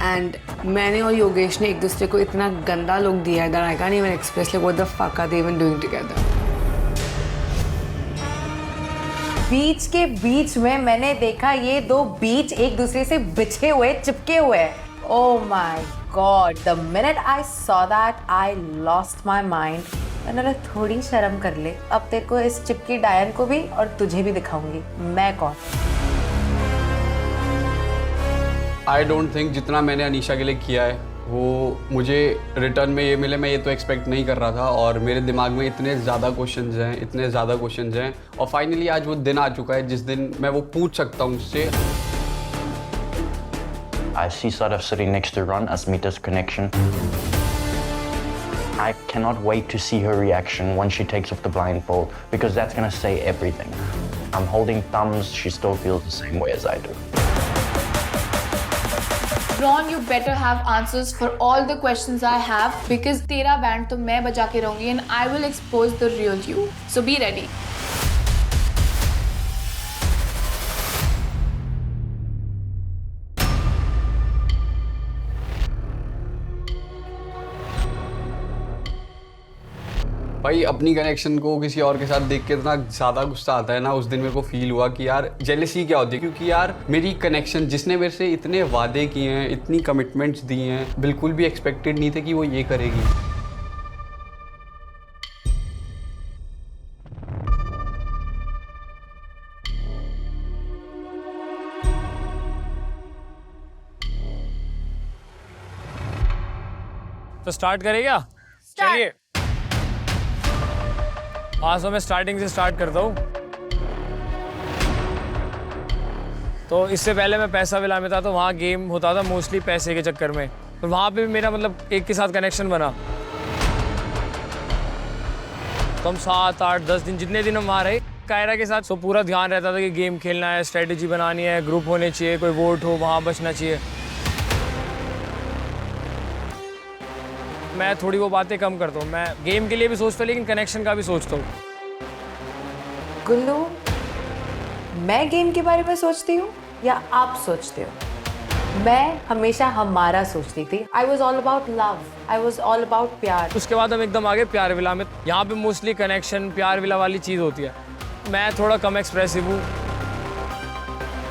एंड मैंने और योगेश ने एक दूसरे को इतना गंदा लुक दिया है that I can't even express like what the fuck are they even doing together. बीच के बीच में मैंने देखा ये दो बीच एक दूसरे से बिछे हुए, चिपके हुए। Oh my God! The minute I saw that, I lost my mind. मैंने बोला थोड़ी शर्म कर ले, अब तेरे को इस चिपकी डायन को भी और तुझे भी दिखाऊंगी मैं कौन। आई डोंट थिंक जितना मैंने अनीशा के लिए किया है वो मुझे रिटर्न में ये मिले, मैं ये तो एक्सपेक्ट नहीं कर रहा था। और मेरे दिमाग में इतने ज़्यादा क्वेश्चंस हैं और फाइनली आज वो दिन आ चुका है जिस दिन मैं वो पूछ सकता हूँ उससे। I see Sadaf sitting next to Ron as Mita's connection. I cannot wait to see her reaction once she takes off the blindfold because that's going to say everything. I'm holding thumbs, she still feels the same way as I do. Ron, you better have answers for all the questions I have because तेरा band तो मैं बजा के रहूंगी and I will expose the real you. So be ready. भाई अपनी connection को किसी और के साथ देख के इतना ज़्यादा गुस्सा आता है ना, उस दिन मेरे को फील हुआ कि यार जेलसी क्या होती है। क्योंकि यार मेरी कनेक्शन जिसने मेरे से इतने वादे किए हैं, इतनी कमिटमेंट्स दी हैं, बिल्कुल भी एक्सपेक्टेड नहीं थे कि वो ये करेगी। तो स्टार्ट करें क्या? चलिए हाँ, तो मैं स्टार्टिंग से स्टार्ट करता हूँ। तो इससे पहले मैं पैसा विला में था, तो वहाँ गेम होता था मोस्टली पैसे के चक्कर में। तो वहाँ पे भी मेरा मतलब एक के साथ कनेक्शन बना। तो हम 7, 8, 10 दिन जितने दिन हम वहाँ रहे कायरा के साथ, तो पूरा ध्यान रहता था कि गेम खेलना है, स्ट्रेटेजी बनानी है, ग्रुप होने चाहिए, कोई वोट हो वहाँ बचना चाहिए। मैं थोड़ी वो बातें कम करता हूँ, मैं गेम के लिए भी सोचता हूँ लेकिन कनेक्शन का भी सोचता हूँ। गुल्लू, मैं गेम के बारे में सोचती हूँ या आप सोचते हो? मैं हमेशा हमारा सोचती थी। I was all about love. I was all about प्यार। उसके बाद हम एकदम आगे प्यार विला में। यहाँ पे मोस्टली कनेक्शन प्यार विला वाली चीज़ होती है। मैं थोड़ा कम एक्सप्रेसिव हूँ।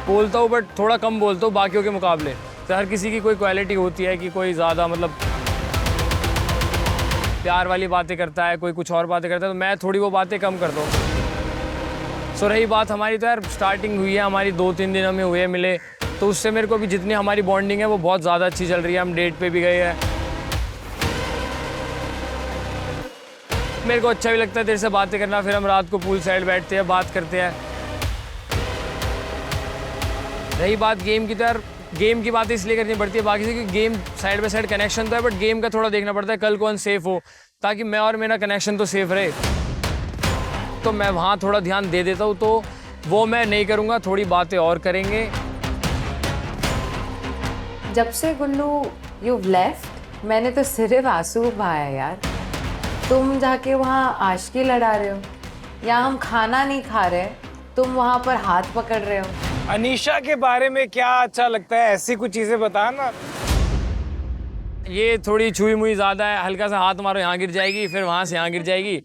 बोलता हूँ बट थोड़ा कम बोलता हूँ बाकियों के मुकाबले। तो हर किसी की कोई क्वालिटी होती है कि कोई ज़्यादा मतलब प्यार वाली बातें करता है, कोई कुछ और बातें करता है, तो मैं थोड़ी वो बातें कम करता हूँ। सो रही बात हमारी, तो यार स्टार्टिंग हुई है हमारी, 2-3 दिन हमें हुए मिले, तो उससे मेरे को भी जितनी हमारी बॉन्डिंग है वो बहुत ज़्यादा अच्छी चल रही है। हम डेट पे भी गए हैं, मेरे को अच्छा भी लगता है तेरे से बातें करना। फिर हम रात को पूल साइड बैठते हैं, बात करते हैं। रही बात गेम की, तो यार गेम की बात इसलिए करनी पड़ती है बाकी से क्योंकि game side by side connection तो है, बट गेम का थोड़ा देखना पड़ता है कल को अनसेफ हो, ताकि मैं और मेरा कनेक्शन तो सेफ रहे। तो मैं वहाँ थोड़ा ध्यान दे देता हूँ, तो वो मैं नहीं करूँगा, थोड़ी बातें और करेंगे। जब से गुल्लू यू लेफ्ट, मैंने तो सिर्फ आंसू बहाया यार। तुम जाके वहाँ आशिकी लड़ा रहे हो, या हम खाना नहीं खा रहे, तुम वहाँ पर हाथ पकड़ रहे हो। अनीशा के बारे में क्या अच्छा लगता है, ऐसी कुछ चीजें बता ना। ये थोड़ी छुई मुई ज़्यादा है, हल्का सा हाथ मारो यहाँ गिर जाएगी, फिर वहाँ से यहाँ गिर जाएगी।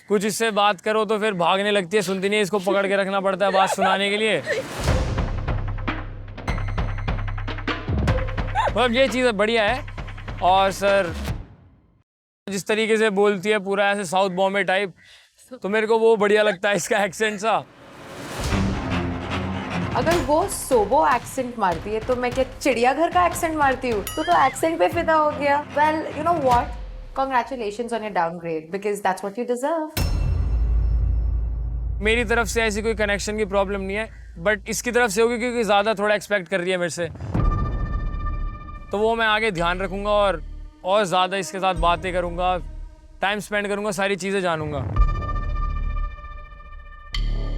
कुछ इससे बात करो तो फिर भागने लगती है, सुनती नहीं है, इसको पकड़ के रखना पड़ता है बात सुनाने के लिए। मतलब ये चीज़ बढ़िया है। और सर जिस तरीके से बोलती है पूरा ऐसे साउथ बॉम्बे टाइप, तो मेरे को वो बढ़िया लगता है इसका एक्सेंट सा। अगर वो सोबो एक्सेंट मारती है तो मैं क्या चिड़ियाघर का एक्सेंट मारती हूँ? तो एक्सेंट पे फिदा हो गया। Well you know what, congratulations on your downgrade because that's what you deserve. मेरी तरफ से ऐसी कोई कनेक्शन की प्रॉब्लम नहीं है, बट इसकी तरफ से होगी क्योंकि ज़्यादा थोड़ा एक्सपेक्ट कर रही है मेरे से, तो वो मैं आगे ध्यान रखूँगा और ज़्यादा इसके साथ बातें करूँगा, टाइम स्पेंड करूँगा, सारी चीज़ें जानूँगा।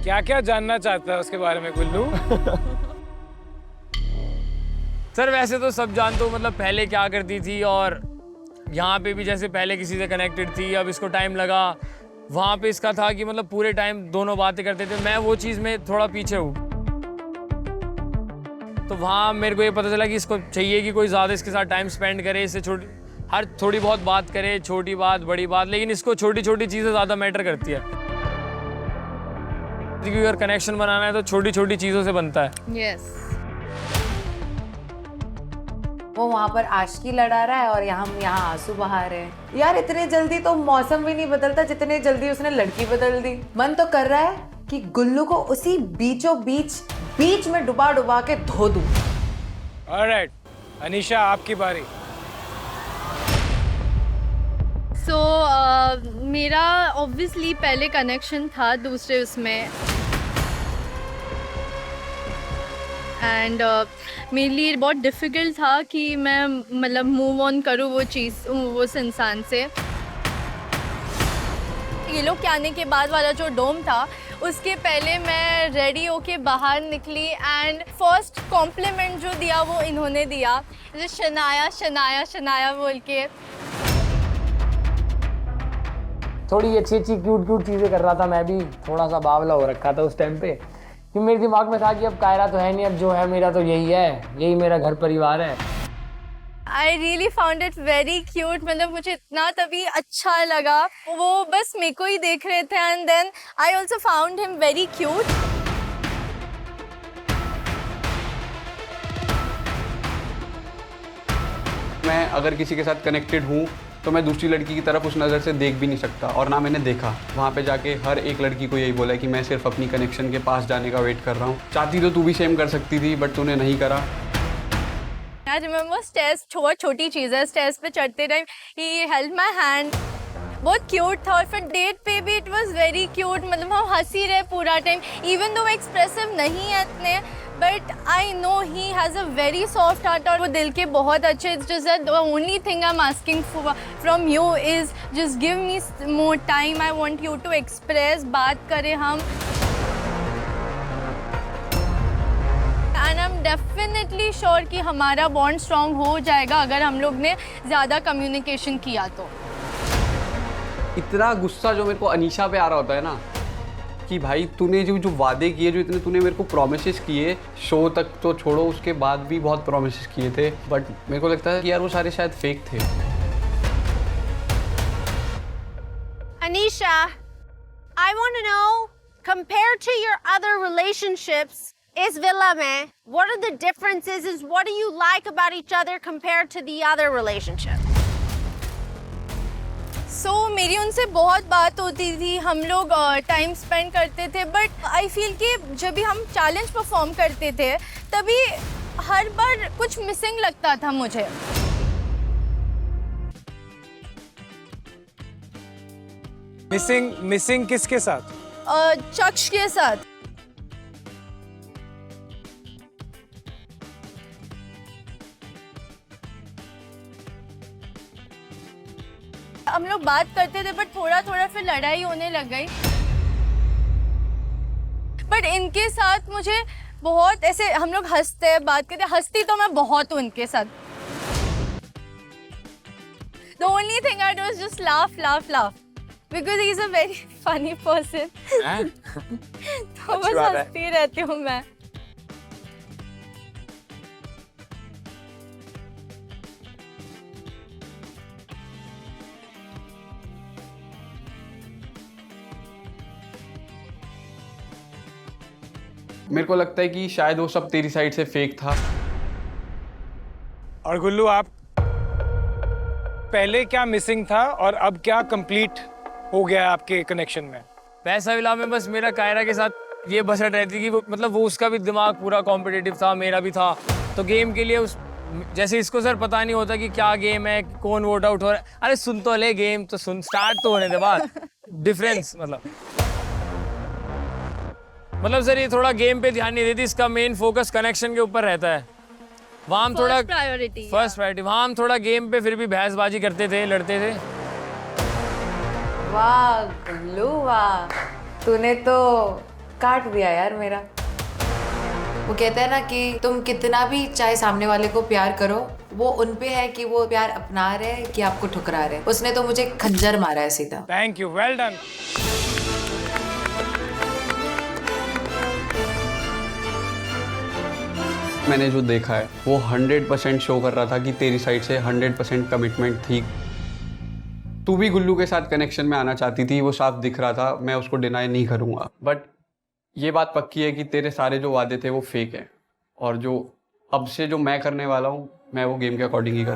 क्या क्या जानना चाहता है उसके बारे में गुल्लू? सर वैसे तो सब जानते हो, मतलब पहले क्या करती थी, और यहाँ पे भी जैसे पहले किसी से कनेक्टेड थी, अब इसको टाइम लगा। वहाँ पे इसका था कि मतलब पूरे टाइम दोनों बातें करते थे, मैं वो चीज़ में थोड़ा पीछे हूँ। तो वहाँ मेरे को ये पता चला कि इसको चाहिए कि कोई ज़्यादा इसके साथ टाइम स्पेंड करे, इससे थोड़ी बहुत बात करे, छोटी बात बड़ी बात, लेकिन इसको छोटी छोटी चीज़ें ज़्यादा मैटर करती है। क्योंकि अगर कनेक्शन बनाना है तो छोटी छोटी चीज़ों से बनता है। Yes. वो वहाँ पर आशिकी लड़ा रहा है और हम यहाँ आंसू बहा रहे हैं। यार इतने जल्दी तो मौसम भी नहीं बदलता जितने जल्दी उसने लड़की बदल दी। मन तो कर रहा है कि गुल्लू को उसी बीचों बीच में डुबा के धो दूं। ऑलराइट, अनीशा आपकी बारी। सो मेरा ऑब्वियसली पहले कनेक्शन था दूसरे उसमें, एंड मेरे लिए बहुत डिफ़िकल्ट था कि मैं मतलब मूव ऑन करूँ उस इंसान से। ये लोग के आने के बाद वाला जो डोम था, उसके पहले मैं रेडी होके बाहर निकली, एंड फर्स्ट कॉम्प्लीमेंट जो दिया वो इन्होंने दिया, जो शनाया शनाया शनाया बोल के। थोड़ी अच्छी क्यूट चीज़ें कर रहा था, मैं भी थोड़ा सा बावला हो रखा था उस टाइम पे, कि मेरे दिमाग में था कि अब कायरा तो है नहीं, अब जो है मेरा तो यही है, यही मेरा घर परिवार है। I really found it very cute, मतलब मुझे इतना तभी अच्छा लगा, वो बस मेरे को ही देख रहे थे, and then I also found him very cute. मैं अगर किसी के साथ कनेक्टेड हूँ तो मैं दूसरी लड़की की तरफ उस नज़र से देख भी नहीं सकता, और ना मैंने देखा। वहाँ पे जाके हर एक लड़की को यही बोला कि मैं सिर्फ अपनी कनेक्शन के पास जाने का वेट कर रहा हूँ। चाहती तो तू भी सेम कर सकती थी, बट तूने नहीं करा। I remember स्टेयर्स, छोटी चीज़ है, स्टेयर्स पे चढ़ते time he held my hand, बहुत क्यूट था। और फिर डेट पे भी इट वाज वेरी क्यूट, मतलब हम हंसी रहे पूरा टाइम, इवन दो वो एक्सप्रेसिव नहीं है इतने, but I know he has a very soft heart, और वो दिल के बहुत अच्छे। It's just that the only thing I am asking from you is just give me more time, I want you to express, बात करें हम। And I am definitely sure कि हमारा बॉन्ड स्ट्रॉन्ग हो जाएगा अगर हम लोग ने ज़्यादा कम्युनिकेशन किया तो। इतना गुस्सा जो मेरे को अनीशा पे आ रहा होता है ना, कि भाई तूने जो वादे किए, जो इतने तूने मेरे को प्रोमिसेस किए, शो तक तो छोड़ो, उसके बाद भी बहुत प्रोमिसेस किए थे, बट मेरे को लगता है कि यार वो सारे शायद फेक थे। Anisha, I want to know, compared to your other relationships, इस विला में what are the differences is what do you like about each other compared to the other relationship? मेरी उनसे बहुत बात होती थी, हम लोग टाइम स्पेंड करते थे, बट आई फील कि जब भी हम चैलेंज परफॉर्म करते थे तभी हर बार कुछ मिसिंग लगता था मुझे। मिसिंग किसके साथ? चक्ष के साथ। हम लोग बात करते थे बट थोड़ा थोड़ा फिर लड़ाई होने लग गई। बट इनके साथ मुझे बहुत ऐसे हम लोग हंसते बात करते, हंसती तो मैं बहुत हूँ उनके साथ। The only thing I do is just laugh because he is a very funny person. तो बस हंसती रहती हूँ मैं। मेरे को लगता है कि शायद वो सब तेरी साइड से फेक था। और गुल्लू, आप पहले क्या मिसिंग था और अब क्या कंप्लीट हो गया आपके कनेक्शन में? पैसा विला में बस मेरा कायरा के साथ ये बसट रहती कि वो उसका भी दिमाग पूरा कॉम्पिटिटिव था, मेरा भी था। तो गेम के लिए जैसे इसको सर पता नहीं होता कि क्या गेम है, कौन वोट आउट हो रहा है। अरे सुन तो ले, गेम तो सुन, स्टार्ट तो होने दे बात। डिफरेंस मतलब सर ये थोड़ा गेम पे ध्यान नहीं देती, इसका मेन फोकस कनेक्शन के ऊपर रहता है। वहाँ हम थोड़ा फर्स्ट प्रायोरिटी, वहाँ हम थोड़ा गेम पे फिर भी बहसबाजी करते थे, लड़ते थे। वाह गुल्लू वाह, तूने तो काट दिया यार मेरा। वो कहते हैं ना कि तुम कितना भी चाहे सामने वाले को प्यार करो, वो उन पे है कि वो प्यार अपना रहे कि आपको ठुकरा रहे। उसने तो मुझे खंजर मारा है सीधा। Thank you, well done. मैंने जो देखा है वो 100% शो कर रहा था कि तेरी साइड से 100% कमिटमेंट थी। तू भी गुल्लू के साथ कनेक्शन में आना चाहती थी, वो साफ दिख रहा था, मैं उसको डिनाई नहीं करूँगा। बट ये बात पक्की है कि तेरे सारे जो वादे थे वो फेक है, और जो अब से जो मैं करने वाला हूँ मैं वो गेम के अकॉर्डिंग ही कर।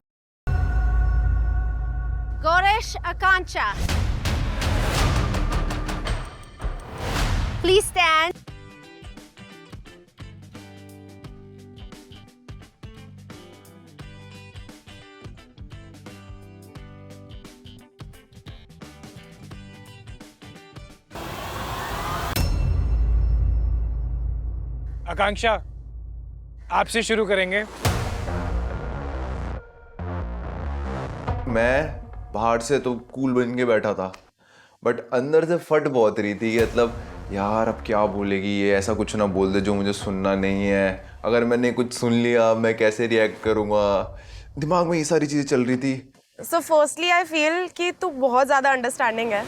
Goresh Akanksha, please stand. आकांक्षा, आपसे शुरू करेंगे। मैं बाहर से तो कूल बन के बैठा था, बट अंदर से फट बहुत रही थी कि मतलब यार अब क्या बोलेगी ये, ऐसा कुछ ना बोल दे जो मुझे सुनना नहीं है। अगर मैंने कुछ सुन लिया मैं कैसे रिएक्ट करूँगा, दिमाग में ये सारी चीज़ें चल रही थी। सो फर्स्टली आई फील कि तू बहुत ज़्यादा अंडरस्टैंडिंग है।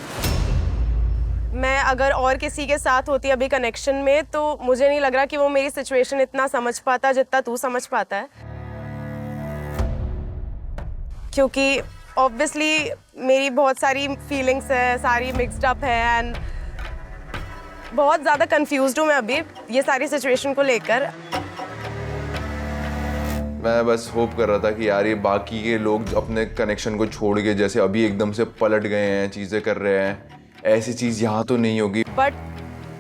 मैं अगर और किसी के साथ होती अभी कनेक्शन में तो मुझे नहीं लग रहा कि वो मेरी सिचुएशन इतना समझ पाता जितना तू समझ पाता है, क्योंकि ऑब्वियसली मेरी बहुत सारी फीलिंग्स है, सारी मिक्सड अप है एंड बहुत ज़्यादा कंफ्यूज्ड हूँ मैं अभी ये सारी सिचुएशन को लेकर। मैं बस होप कर रहा था कि यार ये बाकी के लोग अपने कनेक्शन को छोड़ के जैसे अभी एकदम से पलट गए हैं, चीज़ें कर रहे हैं, ऐसी चीज़ यहाँ तो नहीं होगी। बट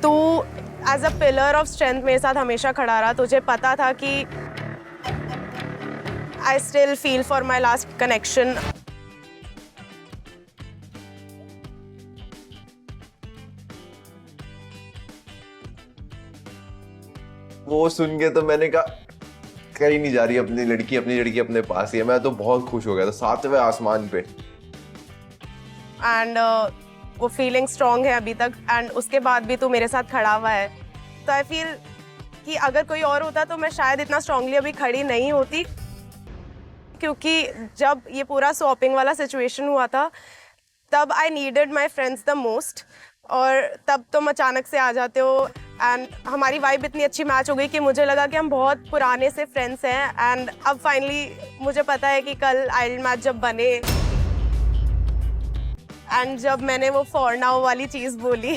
तू as a pillar of strength मेरे साथ हमेशा खड़ा रहा। तुझे पता था कि I still feel for my last connection. वो सुन के तो मैंने कहा कहीं नहीं जा रही, अपनी लड़की अपने पास ही है। मैं तो बहुत खुश हो गया था, 7वें आसमान पे। एंड वो फीलिंग स्ट्रॉन्ग है अभी तक, एंड उसके बाद भी तू मेरे साथ खड़ा हुआ है। तो आई फील कि अगर कोई और होता तो मैं शायद इतना स्ट्रांगली अभी खड़ी नहीं होती, क्योंकि जब ये पूरा स्वैपिंग वाला सिचुएशन हुआ था तब I needed my friends the most, और तब तुम अचानक से आ जाते हो एंड हमारी वाइब इतनी अच्छी मैच हो गई कि मुझे लगा कि हम बहुत पुराने से फ्रेंड्स हैं। एंड अब फाइनली मुझे पता है कि कल आइडल मैच जब बने एंड जब मैंने वो फॉर नाउ वाली चीज़ बोली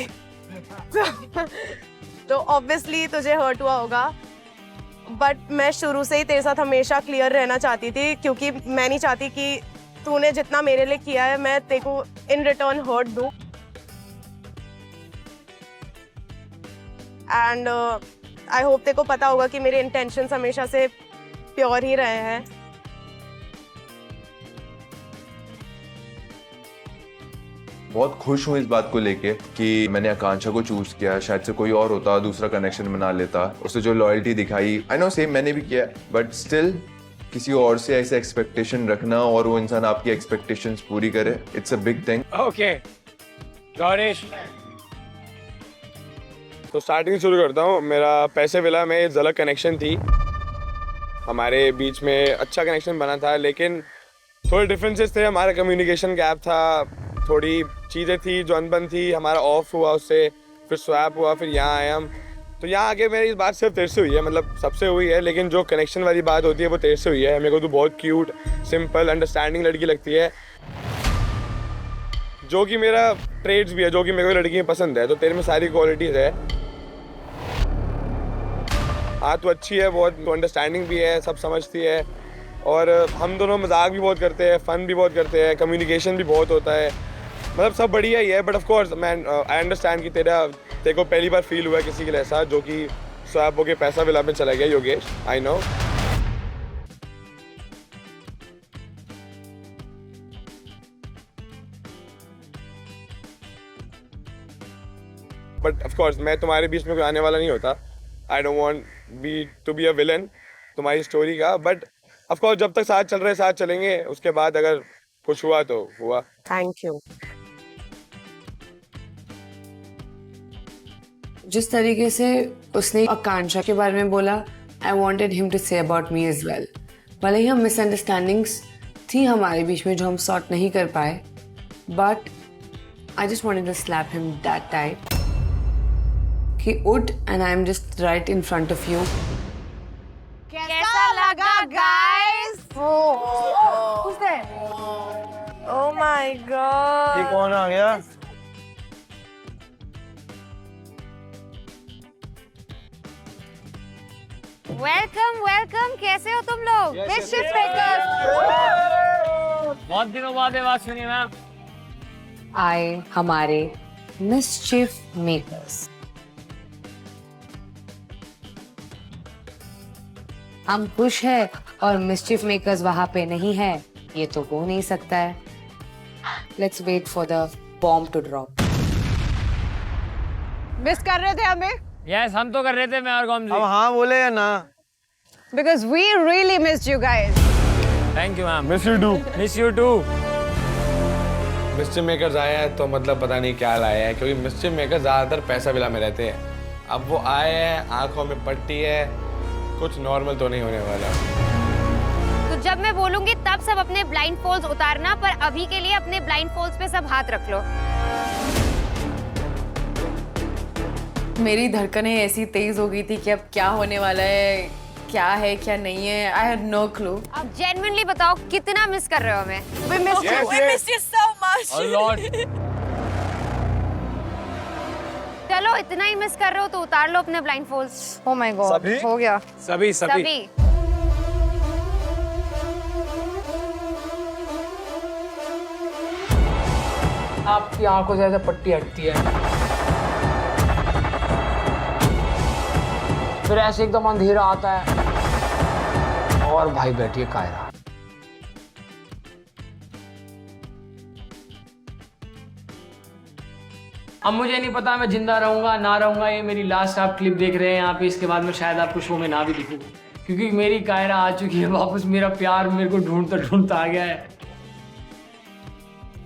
तो ऑब्वियसली तुझे हर्ट हुआ होगा। बट मैं शुरू से ही तेरे साथ हमेशा क्लियर रहना चाहती थी, क्योंकि मैं नहीं चाहती कि तूने जितना मेरे लिए किया है मैं तेरे को इन रिटर्न हर्ट दूँ। एंड आई होप तेरे को पता होगा कि मेरे इंटेंशंस हमेशा से प्योर ही रहे हैं। बहुत खुश हूँ इस बात को लेके कि मैंने आकांक्षा को चूज किया। शायद से कोई और होता, दूसरा कनेक्शन बना लेता, उससे जो लॉयल्टी दिखाई, आई नो सेम मैंने भी किया, बट स्टिल किसी और से ऐसे एक्सपेक्टेशन रखना और वो इंसान आपकी एक्सपेक्टेशंस पूरी करे, it's a big thing. Okay Gaurish, तो स्टार्टिंग शुरू करता हूँ। मेरा पैसे विला में झलक कनेक्शन थी, हमारे बीच में अच्छा कनेक्शन बना था, लेकिन थोड़े डिफरेंसेस थे। हमारा कम्युनिकेशन गैप था, थोड़ी चीज़ें थी जो अनबन थी, हमारा ऑफ हुआ, उससे फिर स्वैप हुआ, फिर यहाँ आए हम। तो यहाँ आके मेरी बात सिर्फ तेरे से हुई है, मतलब सबसे हुई है, लेकिन जो कनेक्शन वाली बात होती है वो तेरे से हुई है। मेरे को तो बहुत क्यूट, सिंपल, अंडरस्टैंडिंग लड़की लगती है, जो कि मेरा ट्रेड्स भी है, जो कि मेरे को लड़की पसंद है। तो तेरे में सारी क्वालिटीज़ है। हाँ, तो अच्छी है बहुत, तो अंडरस्टैंडिंग भी है, सब समझती है, और हम दोनों मजाक भी बहुत करते हैं, फ़न भी बहुत करते हैं, कम्युनिकेशन भी बहुत होता है, मतलब सब बढ़िया ही है। बट ऑफ कोर्स मैं आई अंडरस्टैंड कि तेरे को पहली बार फील हुआ है किसी के लिए ऐसा, जो कि स्वैप होके पैसा विला में चला गया। Yogesh, I know. But of course मैं तुम्हारे बीच में कोई आने वाला नहीं होता। I don't want to be a villain तुम्हारी स्टोरी का, बट ऑफ कोर्स जब तक साथ चल रहे साथ चलेंगे, उसके बाद अगर कुछ हुआ तो हुआ। Thank you. जिस तरीके से उसने आकांक्षा के बारे में बोला, I wanted him to say about me as well. भले ही हम मिसअंडरस्टैंडिंग्स थी हमारे बीच में जो हम सॉर्ट नहीं कर पाए, but I just wanted to slap him that tight कि उठ, and I am just right in front of you. कैसा लगा guys? Who's there? Oh my god. ये कौन आ गया? वेलकम वेलकम, कैसे हो तुम लोग? मिस्chief makers. बहुत दिनों बाद ये बात सुनी मैम। आए हमारे मिस्चिफ मेकर्स। हम खुश है और मिस्चिफ मेकर्स वहां पे नहीं है, ये तो हो नहीं सकता है। Let's wait for the bomb to drop. Miss कर रहे थे हमें? यस, हम तो कर रहे थे, मैं और गॉमजी। अब हाँ बोले या ना? Because we really missed you guys. Thank you ma'am. Miss you too. Miss you too. Mischief makers आए हैं तो मतलब पता नहीं क्या लाए हैं, क्योंकि मिस्चिफ मेकर्स ज़्यादातर पैसा विला में रहते हैं। अब वो आए हैं, आंखों में पट्टी है, कुछ नॉर्मल तो नहीं होने वाला। तो जब मैं बोलूंगी तब सब अपने ब्लाइंड फोल्ड्स उतारना, पर अभी के लिए अपने ब्लाइंड फोल्ड्स पे सब हाथ रख लो। मेरी धड़कनें ऐसी तेज हो गई थी कि अब क्या होने वाला है, क्या है क्या नहीं है, आई हैड नो क्लू। अब जेन्युइनली बताओ कितना मिस कर रहे हो हमें? We missed you. We missed you so much. A lot. चलो इतना ही मिस कर रहे हो तो उतार लो अपने blind folds. Oh my god. सभी? हो गया। सभी सभी। आपकी आंखों से ऐसे पट्टी हटती है, फिर ऐसे एकदम अंधेरा आता है, और भाई बैठिए कायरा। अब मुझे नहीं पता मैं जिंदा रहूंगा ना रहूंगा। ये मेरी लास्ट आप क्लिप देख रहे हैं यहाँ पे, इसके बाद मैं शायद आपको शो में ना भी दिखूं, क्योंकि मेरी कायरा आ चुकी है वापस। मेरा प्यार मेरे को ढूंढता ढूंढता आ गया है।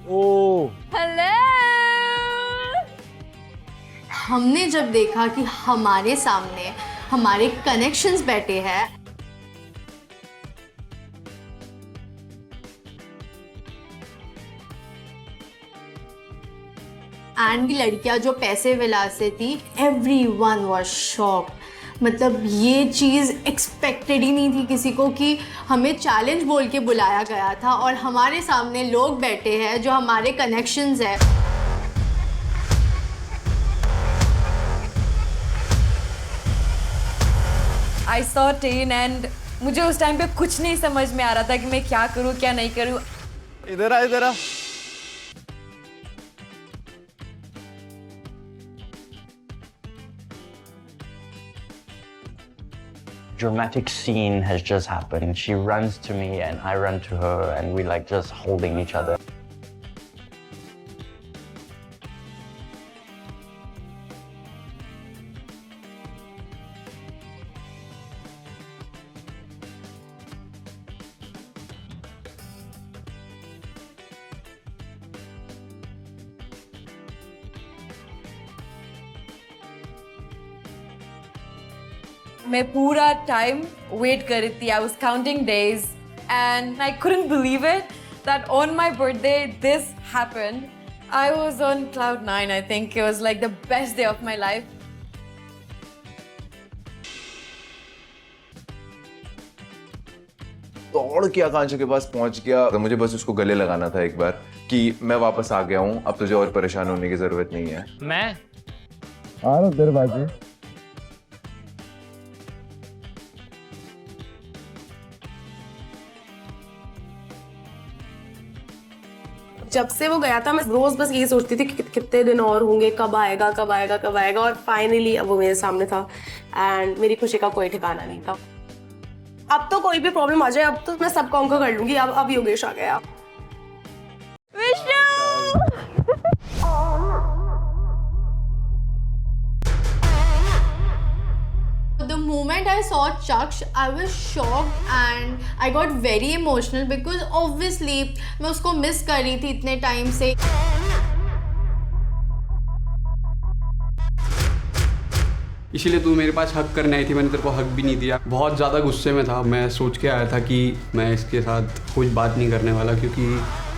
Oh hello. हमने जब देखा कि हमारे सामने हमारे कनेक्शंस बैठे हैं, एंड लड़कियां जो पैसे विला से थी, एवरीवन वाज शॉक्ड। मतलब ये चीज़ एक्सपेक्टेड ही नहीं थी किसी को कि हमें चैलेंज बोल के बुलाया गया था और हमारे सामने लोग बैठे हैं जो हमारे कनेक्शंस है। I saw Tain and मुझे उस टाइम पे कुछ नहीं समझ में आ रहा था कि मैं क्या करूँ क्या नहीं करूँ. इधर आ इधर आ. Dramatic scene has just happened. She runs to me and I run to her and we like just holding each other. मैं पूरा टाइम वेट कर रही थी. I was counting days and I couldn't believe it that on my birthday this happened. I was on cloud 9. I think it was like the best day of my life. दौड़ के आकांक्षा के पास पहुंच गया. तो मुझे बस उसको गले लगाना था एक बार कि मैं वापस आ गया हूं, अब तुझे और परेशान होने की जरूरत नहीं है. मैं आ रहा तेरे बाजू. जब से वो गया था मैं रोज बस यही सोचती थी कि कितने दिन और होंगे, कब आएगा कब आएगा कब आएगा. और फाइनली अब वो मेरे सामने था एंड मेरी खुशी का कोई ठिकाना नहीं था. अब तो कोई भी प्रॉब्लम आ जाए अब तो मैं सब कॉन्कर कर लूंगी. अब योगेश आ गया. The moment I saw Chaksh, I was shocked and I got very emotional because obviously मैं उसको मिस कर रही थी इतने टाइम से. इसीलिए तू मेरे पास हक करने आई थी, मैंने तेरे को हक भी नहीं दिया. बहुत ज़्यादा गुस्से में था. मैं सोच के आया था कि मैं इसके साथ कुछ बात नहीं करने वाला क्योंकि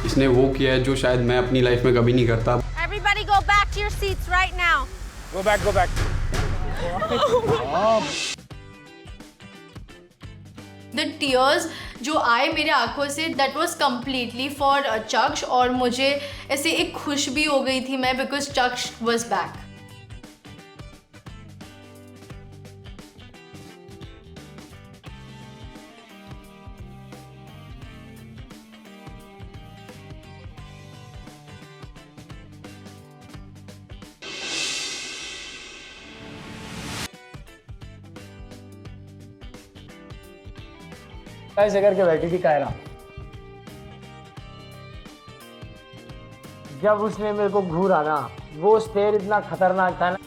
इसने वो किया है जो शायद मैं अपनी लाइफ में कभी नहीं करता. Everybody go back to your seats right now. Go back, go back. The tears जो आए मेरे आंखों से that was completely for Chaksh. और मुझे ऐसे एक खुश भी हो गई थी मैं because Chaksh was back. ऐसे करके बैठी थी कायरा. जब उसने मेरे को घूरा ना, वो स्टेयर इतना खतरनाक था ना,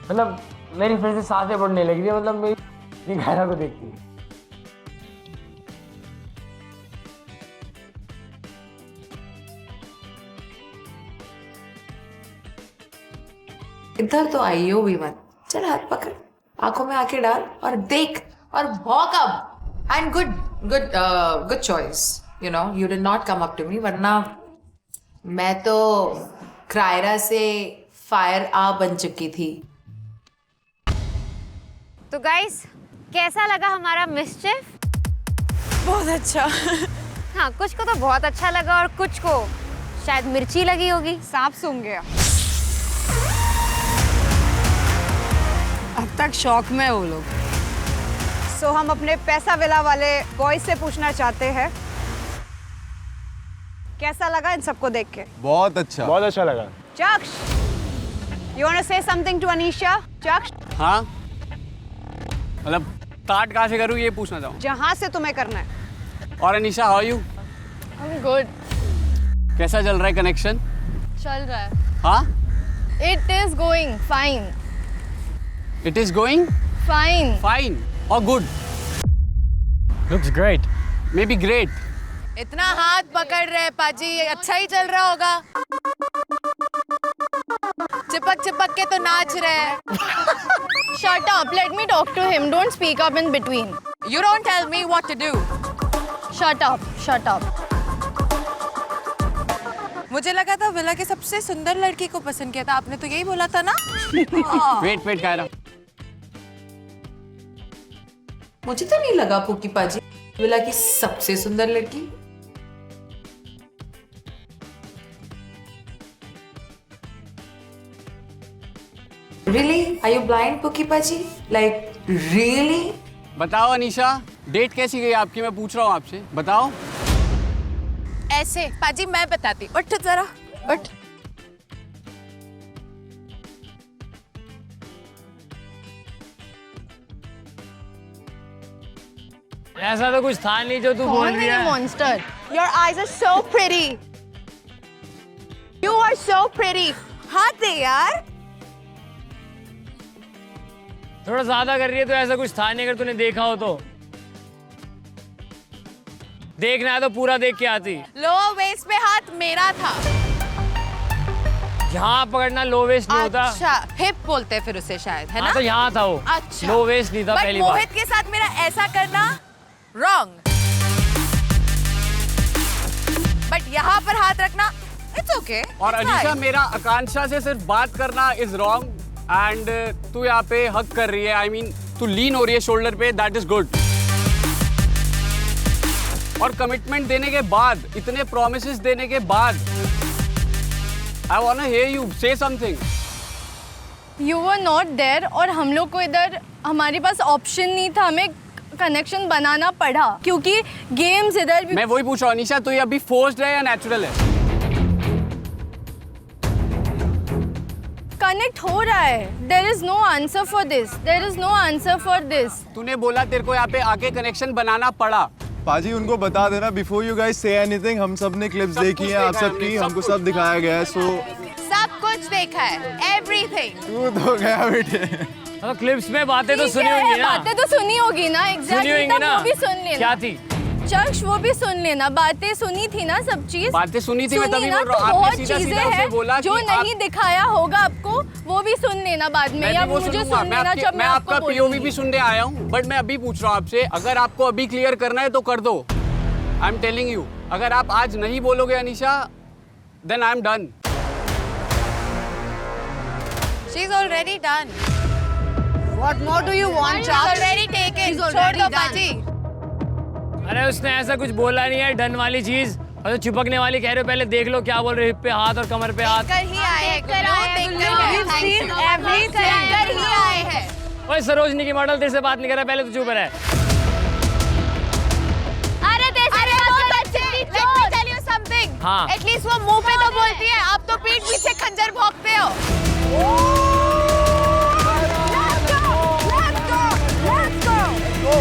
मतलब मेरी फिर से सांसें बढ़ने लगी थी. मतलब मेरी कायरा को देखती. इधर तो आइयो भी मत. चल हाथ पकड़, आंखों में आके डाल और देख और भौंक अब. And good choice. You know, you did not come up to me. वरना मैं तो क्रायरा से फायर आ बन चुकी थी. तो गाइस कैसा लगा हमारा मिसचिफ? बहुत अच्छा. हाँ, कुछ को तो बहुत अच्छा लगा और कुछ को शायद मिर्ची लगी होगी. सांप सूंघ गया. अब तक शॉक में वो लोग. सो हम अपने पैसा विला वाले बॉयज से पूछना चाहते हैं कैसा लगा इन सबको देख के? बहुत अच्छा. बहुत अच्छा लगा. चक्ष, you want to say something to Anisha? चक्ष? हाँ, मतलब स्टार्ट कहाँ से करूँ ये पूछना चाहूँ. जहाँ से तुम्हें करना है. और Anisha, how are you? I'm good. कैसा चल रहा है कनेक्शन? चल रहा है. हाँ? It is going fine. It is going fine. Fine or good? Looks great. Maybe great. इतना हाथ पकड़ रहे पाजी, अच्छा ही चल रहा होगा. चिपक चिपक के तो नाच रहे हैं. Shut up. Let me talk to him. Don't speak up in between. You don't tell me what to do. Shut up. Shut up. मुझे लगा था विला की सबसे सुंदर लड़की को पसंद किया था. आपने तो यही बोला था ना? Wait, कायरा. मुझे तो नहीं लगा पुकी पाजी विला की सबसे सुंदर लड़की. Really? Are you blind, Puki Paji? Like, Really? बताओ अनीशा, डेट कैसी गई आपकी? मैं पूछ रहा हूँ आपसे, बताओ। ऐसे पाजी मैं बताती, उठ जरा उठ। ऐसा तो कुछ था नहीं जो तू बोल रही है। Monster. Your eyes are so pretty. You are so pretty. हाथ दे यार। थोड़ा ज्यादा कर रही है तो ऐसा कुछ था नहीं, अगर तूने देखा हो तो। देखना है तो पूरा देख के आती। लोअर वेस्ट पे हाथ मेरा था। यहाँ पकड़ना लो वेस्ट नहीं होता। अच्छा, हिप बोलते हैं फिर उसे शायद, है ना? हाँ तो यहाँ था वो। अच्छा। लो वेस्ट नहीं था But पहली बार। मोहित के साथ मेरा ऐसा करना रॉन्ग। बट यहाँ पर हाथ रखना इट्स ओके। और अनीशा, मेरा आकांक्षा से सिर्फ बात करना इज रॉन्ग एंड तू यहाँ पे हक कर रही है। आई मीन तू लीन हो रही है शोल्डर पे, दैट इज गुड। और कमिटमेंट देने के बाद, इतने प्रोमिसेस देने के बाद, I want to hear you say something. You were not there और हम लोग को इधर हमारे पास ऑप्शन नहीं था, हमें कनेक्शन बनाना पड़ा क्योंकि गेम्स इधर भी। मैं वही पूछ रहा हूँ अनीशा, तो ये अभी फोर्स्ड है या नेचुरल है? कनेक्ट हो रहा है। There is no answer for this. There is no answer for this. तूने बोला तेरे को यहाँ पे आके कनेक्शन बनाना पड़ा। पाजी उनको बता देना before you guys say anything, हम सब ने क्लिप्स देखी हैं आप सबकी, हमको सब दिखाया गया है। सो सब कुछ देखा है, एवरीथिंग। तू तो गया बेटे। तो क्लिप्स में बातें तो सुनी होंगी ना। बातें तो सुनी होगी ना। सुनी एग्जैक्टली होंगी ना। वो भी सुन लेना। क्या थी? चक्ष वो भी सुन लेना। बातें सुनी थी ना, सब चीज बातें सुनी थी, मैं तभी बोल रहा हूँ। तो बहुत आपने सीधा चीजें सीधा उसे हैं बोला जो कि नहीं दिखाया होगा आपको, वो भी सुन लेना बाद में, या मुझे सुन लेना जब मैं आपका पीओवी भी सुनने आया हूँ। बट मैं अभी पूछ रहा हूँ आपसे, अगर आपको अभी क्लियर करना है तो कर दो। आई एम टेलिंग यू, अगर आप आज नहीं बोलोगे Anisha, then I am done. She's already done. What more do you want? She's already taken. छोड़ दो पाजी। अरे उसने ऐसा कुछ बोला नहीं है, डन वाली चीज। और जो चिपकने वाली कह रहे हो, पहले देख लो क्या बोल रहे हो, हिप पे हाथ और कमर पे हाथ। देखकर ही आए हैं, देखकर ही आए हैं। ओए सरोजनी की मॉडल, तेरे से बात नहीं कर रहा, पहले तू चुप रह। हाँ। एटलीस्ट वो मुंह पे तो बोलती है, आप तो पीठ पीछे खंजर भोंकते हो।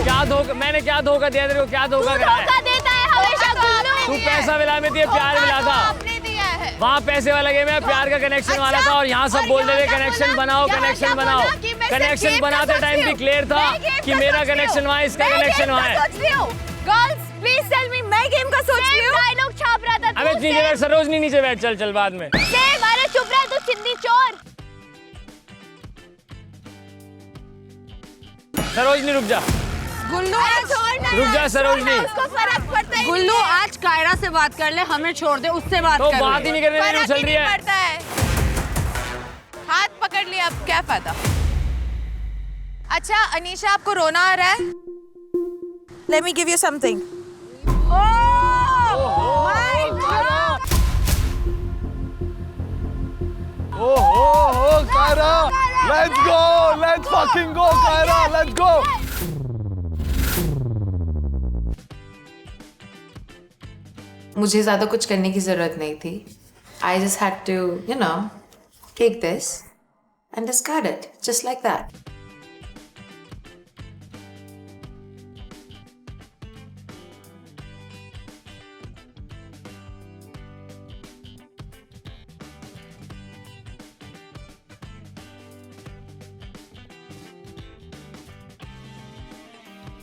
क्या धोखा, मैंने क्या धोखा दिया तेरे को? क्या धोखा करा है? देता है हमेशा गुल्लू। तू पैसा मिला में दिया, प्यार मिला था। आपने दिया है। वहाँ पैसे वाला गेम है, प्यार का कनेक्शन वाला था। और यहाँ सब बोल रहे थे कनेक्शन बनाओ, कनेक्शन बनाओ। कनेक्शन बनाते टाइम भी क्लियर था कि मेरा कनेक्शन वहाँ, इसका कनेक्शन वहाँ है। गर्ल्स प्लीज टेल मी, मैं गेम का सोच रही हूँ। डायलॉग छाप रहा था। अबे नीचे बैठ सरोजनी, नीचे बैठ। चल चल बाद में। अरे चुप रह तू, चिंदी चोर। सरोजनी रुक जा। गुल्लू रुक जा सरोजनी। उसको फर्क पड़ता है। गुल्लू आज कायरा से बात कर ले, हमें छोड़ दे, उससे बात तो कर बात ही नहीं करने देनी, उछल रही है। पड़ता है। हाथ पकड़ लिया, अब क्या फायदा? अच्छा अनीशा, आपको रोना आ रहा है? Let me give you something. Oh, Kaira! Let's go! Let's fucking go, Kaira! Let's go! मुझे ज़्यादा कुछ करने की ज़रूरत नहीं थी। I just had to, you know, take this and discard it, just like that.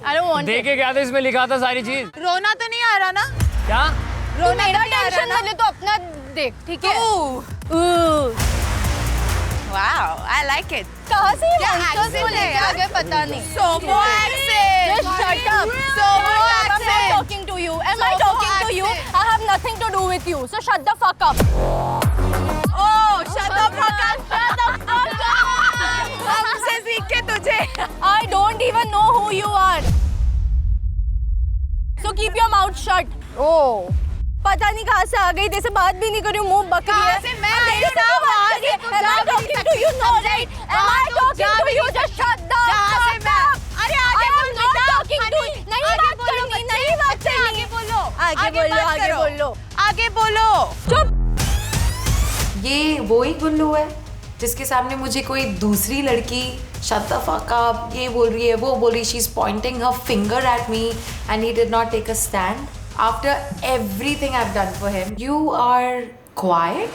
I don't want देखे क्या था इसमें लिखा था सारी चीज? रोना तो नहीं आ रहा ना? क्या? रोना मेरा टेंशन ले तो अपना देख, ठीक है? Wow, I like it. कहाँ से ये क्या monsters accent को है लेके यार? आ गए पता नहीं। Somo accent. Just shut up. Somo I'm not accent. talking to you. Am I Somo talking to you? accent. I have nothing to do with you. So shut the fuck up. Oh, shut the fuck up. Shut the fuck up. हमसे सीख के तुझे। I don't even know who you are. So keep your mouth shut. Oh. पता नहीं कहाँ से आ गई, जैसे बात भी नहीं कर रही हूँ, मुंह बक रही है। कहाँ से? मैं तेरे साथ बात कर रही हूँ। Am I talking to you? No, right? Am I talking to you? Just shut the fuck up. आगे बोलो। चुप। ये वो ही गुल्लू है जिसके सामने मुझे कोई दूसरी लड़की शट द फक अप ये बोल रही है, वो बोल रही, she is pointing her finger at me and he did not take a stand after everything I have done for him. You are quiet.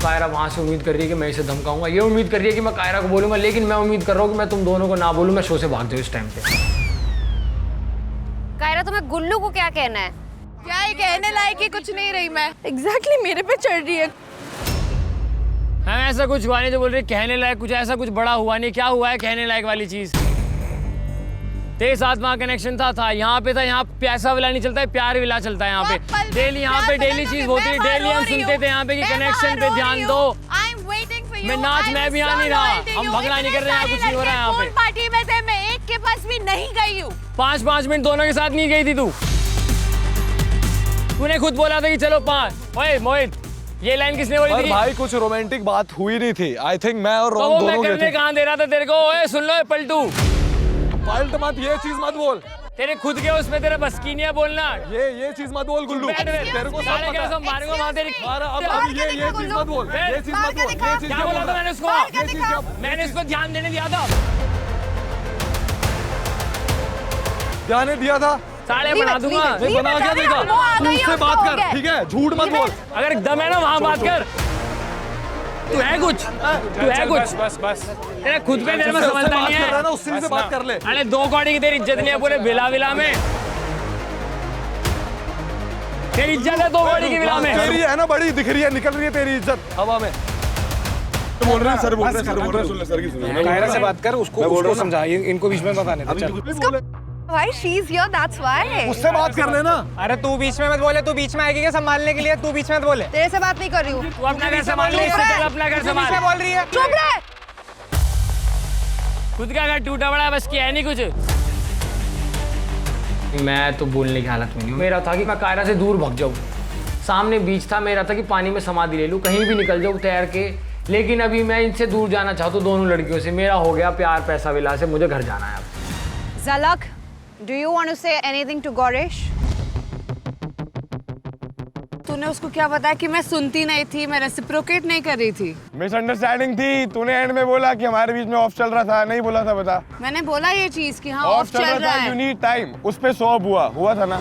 Kaira वहाँ से उम्मीद कर रही है कि मैं इसे धमकाऊंगा, ये उम्मीद कर रही है कि मैं कायरा को बोलूंगा, लेकिन मैं उम्मीद कर रहा हूँ कि मैं तुम दोनों को ना बोलूँ, मैं शो से भाग जाऊँ इस टाइम पे। कायरा तुम्हें गुल्लू को क्या कहना है? क्या ये कहने लायक ही कुछ नहीं रही मैं। एग्जैक्टली मेरे पे चढ़ रही है। हम ऐसा कुछ हुआ नहीं जो बोल रहे कहने लायक, कुछ ऐसा कुछ बड़ा हुआ नहीं। क्या हुआ है कहने लायक वाली चीज? तेरे साथ वहाँ कनेक्शन था यहाँ पे था, यहाँ पैसा विला नहीं चलता है, प्यार विला चलता है यहाँ पे। डेली यहाँ पे डेली चीज होती है, डेली हम सुनते थे यहाँ पे कि कनेक्शन पे ध्यान दो। मैं नाच मैं भी यहाँ नहीं रहा, हम भगना नहीं कर रहे हैं, कुछ नहीं हो रहा है यहाँ पे। पार्टी में थे, मैं एक के पास भी नहीं गई हूँ। 5 मिनट दोनों के साथ नहीं गई थी तू। तूने खुद बोला था कि चलो 5। ओए मोहित, ये लाइन किसने बोली थी? भाई कुछ रोमांटिक बात हुई नहीं थी। आई थिंक मैं और तो रोम वो दोनों मैं करने कहाँ दे रहा था तेरे को? ओए सुन लो पलटू, पलट मत, ये चीज मत बोल। तेरे खुद के उसमें तेरा बस की नहीं है बोलना। ये चीज मत बोल गुल्लू, तेरे को सब पता है। मारूंगा वहाँ तेरी। अब ये चीज मत बोल, ये चीज मत बोल, ये चीज क्या बोला था मैंने उसको? मैंने इसको ध्यान देने दिया था। ध्यान दिया था, साले बना दूंगा। बना क्या देगा? तू उससे बात कर, ठीक है? झूठ मत बोल। अगर दम है ना वहाँ बात कर। तू है कुछ, तू है कुछ। बस तेरे खुद पे तेरे में समझता नहीं है ना, उससे बात कर ले। अरे 2 कौड़ी की तेरी इज्जत नहीं है पूरे विला में। तेरी इज्जत है 2 कौड़ी की विला में। तेरी है ना बड़ी दिख रही है, निकल रही है तेरी इज्जत हवा में। बोल रहे हैं सर, बोल रहे हैं सुन ले सर की सुन। कायरा से बात कर, उसको समझा, इनको बीच में मत आने दे। Why she's here? That's why. उससे बात कर लेना। अरे तू बीच में मत बोले, तू बीच में आएगी क्या संभालने के लिए? तू बीच में मत बोले। तेरे से बात नहीं कर रही हूँ। तू अपना घर संभाल ले, इससे पहले अपना घर संभाल। बोल रही है। चुप रह। खुद का घर टूटा बड़ा बस किया है नहीं कुछ। मैं तो बोलने की हालत में नहीं हूँ। मेरा था कि मैं कायरा से दूर भाग जाऊँ, सामने बीच था, मेरा था कि पानी में समाधि ले लूँ, कहीं भी निकल जाऊँ तैर के। लेकिन अभी मैं इनसे दूर जाना चाहता हूँ, दोनों लड़कियों से। मेरा हो गया प्यार पैसा विला से, मुझे घर जाना है अब। Zalak, do you want to say anything to Gorish? तूने उसको क्या बताया कि मैं सुनती नहीं थी, मैं रेसिप्रोकेट नहीं कर रही थी? मिसअंडरस्टैंडिंग थी। तूने एंड में बोला कि हमारे बीच में ऑफ चल रहा था, नहीं बोला था? बता। मैंने बोला ये चीज कि हाँ ऑफ चल रहा है। You need time. उस पे 100 हुआ था ना?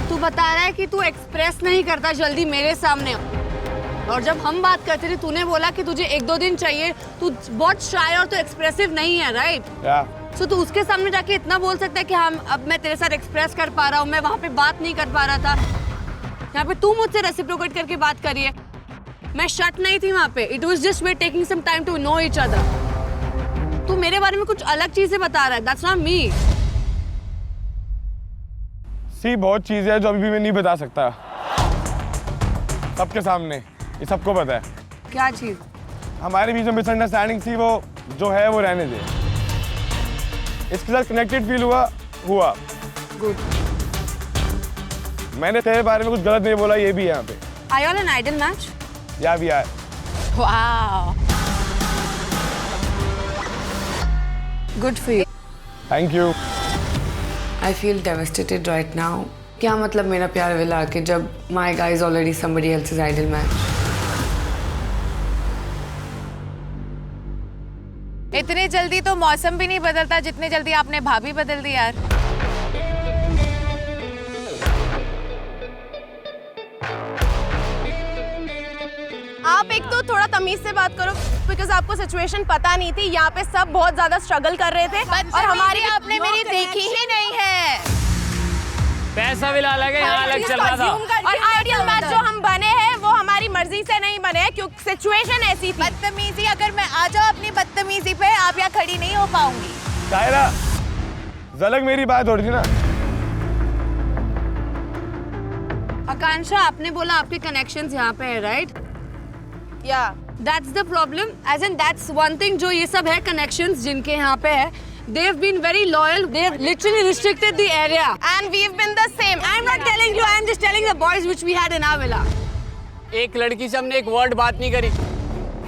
तू बता रहा है कि तू एक्सप्रेस नहीं करता जल्दी मेरे सामने, और जब हम बात करते थे तूने बोला कि तुझे 1-2 दिन चाहिए, तू बहुत शाय और तू एक्सप्रेसिव नहीं है, राइट? सो तू उसके सामने जाके इतना बोल सकता है कि हाँ अब मैं तेरे साथ एक्सप्रेस कर पा रहा हूँ, मैं वहाँ पे बात नहीं कर पा रहा था। यहाँ पे तू मुझसे रेसिप्रोकेट करके बात करी है, मैं शट नहीं थी वहाँ पे। It was just we taking some time to know each other. तू मेरे बारे में कुछ अलग चीजें बता रहा है, दैट्स नॉट मी। सी बहुत चीजें हैं जो अभी भी मैं नहीं बता सकता सबके सामने, ये सबको पता है। क्या चीज? हमारे बीच में मिसअंडरस्टैंडिंग थी, वो जो है वो रहने दे। इसके साथ कनेक्टेड फील हुआ गुड। मैंने तेरे बारे में कुछ गलत नहीं बोला, ये भी है यहाँ पे। Are you all an idol match? या भी है। Wow. Good for you. Thank you. I feel devastated right now. क्या मतलब मेरा प्यार विला के जब my guy is already somebody else's idol match. इतनी जल्दी तो मौसम भी नहीं बदलता जितने जल्दी आपने भाभी बदल दी यार। आप एक तो थोड़ा तमीज से बात करो, बिकॉज आपको सिचुएशन पता नहीं थी। यहाँ पे सब बहुत ज्यादा स्ट्रगल कर रहे थे और हमारी आपने मेरी देखी ही नहीं है। पैसा विला अलग है, यहाँ अलग चल रहा था। और आइडियल मैच जो हम बने हैं वो हमारी मर्जी से नहीं बने हैं, क्योंकि सिचुएशन ऐसी थी। बदतमीजी, अगर मैं आ जाऊँ अपनी बदतमीजी पे, आप यहाँ खड़ी नहीं हो पाऊंगी। कायरा, ज़लक मेरी बात हो रही थी ना। आकांक्षा, आपने बोला आपके कनेक्शंस यहाँ पे है, राइट? या that's the problem, as in that's one thing. जो ये सब है कनेक्शंस जिनके यहाँ पे है, they have been very loyal, they have literally restricted the area and we've been the same. I'm not telling you, I'm just telling the boys which we had in our villa. एक लड़की से हमने एक word बात नहीं करी,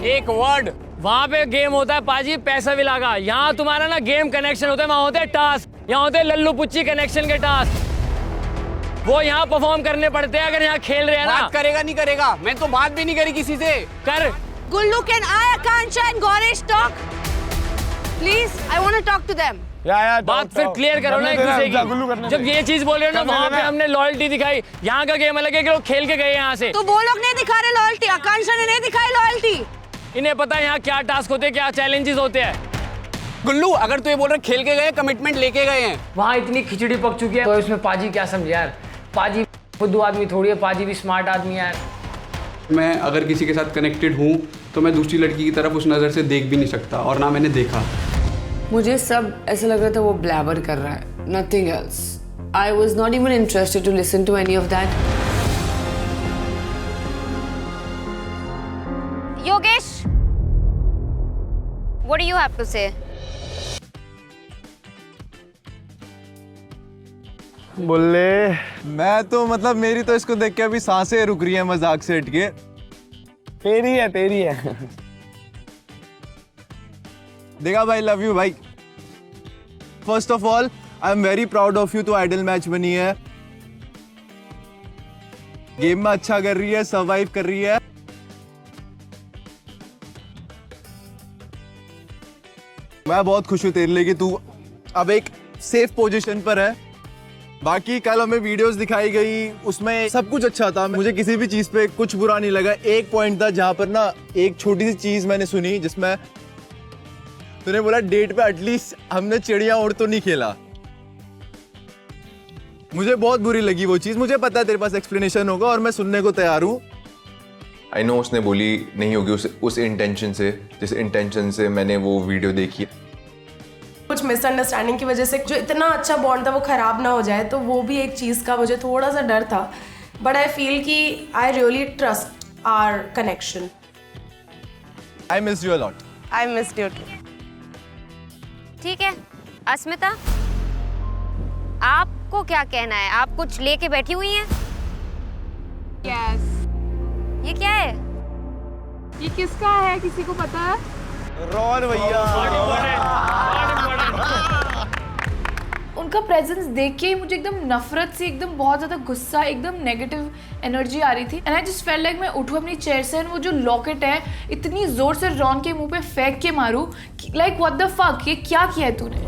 एक word. वहाँ पे गेम होता है पाजी पैसा विला का, यहाँ तुम्हारा ना गेम कनेक्शन होता है, वहाँ होता है टास्क। यहाँ होते लल्लू पुच्ची कनेक्शन के टास्क, वो यहाँ परफॉर्म करने पड़ते हैं अगर यहाँ खेल रहे हैं ना। बात करेगा नहीं करेगा, मैं तो बात भी नहीं करी किसी से। कर Gullu, can I, Akansha and Gaurish talk? Please, I want to talk to them. बात फिर क्लियर करो ना एक दूसरे की। जब ये चीज बोल रहे हो ना, वहाँ पे हमने लॉयल्टी दिखाई, यहाँ का गेम अलग है कि लोग खेल के गए यहाँ से। तो वो लोग नहीं दिखा रहे लॉयल्टी, आकांक्षा ने नहीं दिखाई लॉयल्टी। इन्हें पता है यहाँ क्या टास्क होते हैं, क्या चैलेंजेस होते हैं। गुल्लू, अगर तू ये बोल रहा खेल के गए, कमिटमेंट लेके गए हैं, वहाँ इतनी खिचड़ी पक चुकी है, तो इसमें पाजी क्या समझे यार। पाजी बुद्धू आदमी थोड़ी है, पाजी भी स्मार्ट आदमी है यार। मैं अगर किसी के साथ कनेक्टेड हूँ तो मैं दूसरी लड़की की तरफ उस नज़र से देख भी नहीं सकता, और ना मैंने देखा। मुझे सब ऐसा लग रहा था वो ब्लैबर कर रहा है, nothing else. I was not even interested to listen to any of that. Yogesh, what do you have to say? बोले मैं तो मतलब मेरी तो इसको देख के अभी सांसें रुक रही है मजाक से हट के। तेरी है देखा भाई, लव यू भाई। First of all I am very proud of you, तो आइडल मैच बनी है, गेम में अच्छा कर रही है, सर्वाइव कर रही है। मैं बहुत खुश हूँ तेरे लिए कि तू अब एक सेफ पोजीशन पर है। बाकी कल हमें वीडियोस दिखाई गई, उसमें सब कुछ अच्छा था, मुझे किसी भी चीज पे कुछ बुरा नहीं लगा। एक पॉइंट था जहां पर ना एक छोटी सी चीज मैंने सुनी, जिसमें तूने बोला डेट पे एटलीस्ट हमने चिड़िया उड़ तो नहीं खेला। मुझे बहुत बुरी लगी वो चीज। मुझे पता है तेरे पास एक्सप्लेनेशन होगा और मैं सुनने को तैयार हूँ। आई नो उसने बोली नहीं होगी उस इंटेंशन से, जिस इंटेंशन से मैंने वो वीडियो देखी। कुछ मिसअंडरस्टैंडिंग की वजह से जो इतना अच्छा बॉन्ड था वो खराब ना हो जाए, तो वो भी एक चीज़ का मुझे थोड़ा सा डर था। बट आई फील कि I really trust our connection. I miss you a lot. I miss you too. ठीक है अस्मिता, आपको क्या कहना है? आप कुछ लेके बैठी हुई हैं? यस। ये क्या है? ये किसका है, किसी को पता है? रॉन भैया। उनका प्रेजेंस देख के ही मुझे एकदम नफरत से, एकदम बहुत ज़्यादा गुस्सा, एकदम नेगेटिव एनर्जी आ रही थी। And I just felt like मैं उठूँ अपनी चेयर से, वो जो लॉकेट है इतनी ज़ोर से रॉन के मुंह पे फेंक के मारूँ, लाइक व्हाट द फक, ये क्या किया है तूने?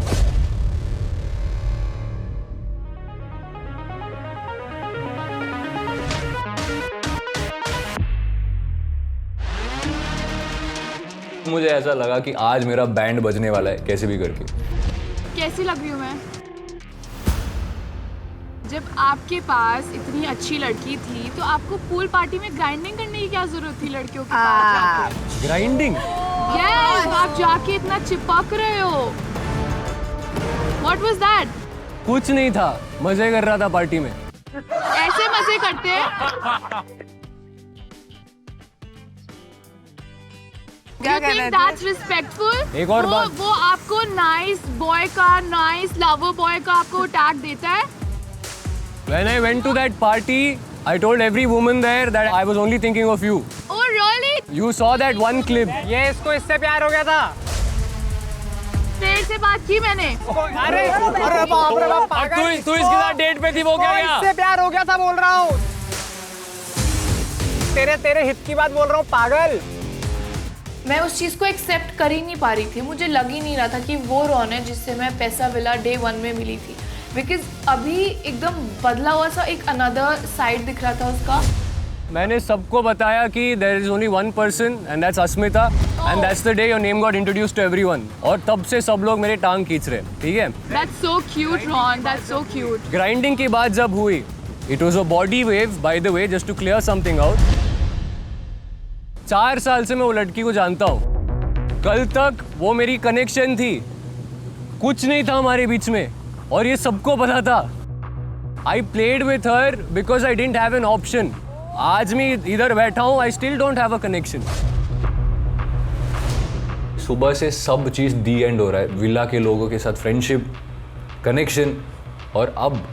मुझे ऐसा लगा कि आज मेरा बैंड बजने वाला है कैसे भी करके। कैसी लग रही हूँ मैं? जब आपके पास इतनी अच्छी लड़की थी तो आपको पूल पार्टी में ग्राइंडिंग करने की क्या जरूरत थी लड़कियों के पास जाके? ग्राइंडिंग? यस, आप जाके इतना चिपक रहे हो। What was that? कुछ नहीं था, मजे कर रहा था पार्टी में। ऐसे मजे करते हैं? क्या You कहना think है that's respectful? एक और बात। वो आपको नाइस बॉय का, नाइस लवर बॉय का आपको टैग देता है? When I went to that party, I told every woman there that I was only thinking of you. Oh really? You saw that one clip. ये इसको इससे प्यार हो गया था। तेरे से बात की मैंने। अरे बाप रे बाप, पागल। तू इसके साथ डेट पे थी, वो क्या गया? इससे प्यार हो गया था बोल रहा हूँ। तेरे हित की बात बोल रहा हूँ, पागल। मैं उस चीज़ को एक्सेप्ट कर ही नहीं पा रही थी। मुझे लग ही नहीं रहा था कि वो रॉन है जिससे मैं पैसा विला डे 1 में मिली थी, बिकॉज अभी एकदम बदला हुआ सा एक अनदर साइड दिख रहा था उसका। मैंने सबको बताया कि there is only one person and that's Asmita and that's the day your name got introduced to everyone. और तब से सब लोग मेरे टांग खींच रहे, ठीक है? That's so cute, Ron. That's so cute. Grinding की बात जब हुई, it was a body wave, by the way, just to clear something out. 4 साल से मैं वो लड़की को जानता हूँ। कल तक वो मेरी कनेक्शन थी, कुछ नहीं था हमारे बीच में, और ये सबको पता था। I played with her because I didn't have an option. आज मैं इधर बैठा हूँ, I still don't have a connection. सुबह से सब चीज़ दी एंड हो रहा है, विला के लोगों के साथ फ्रेंडशिप, कनेक्शन, और अब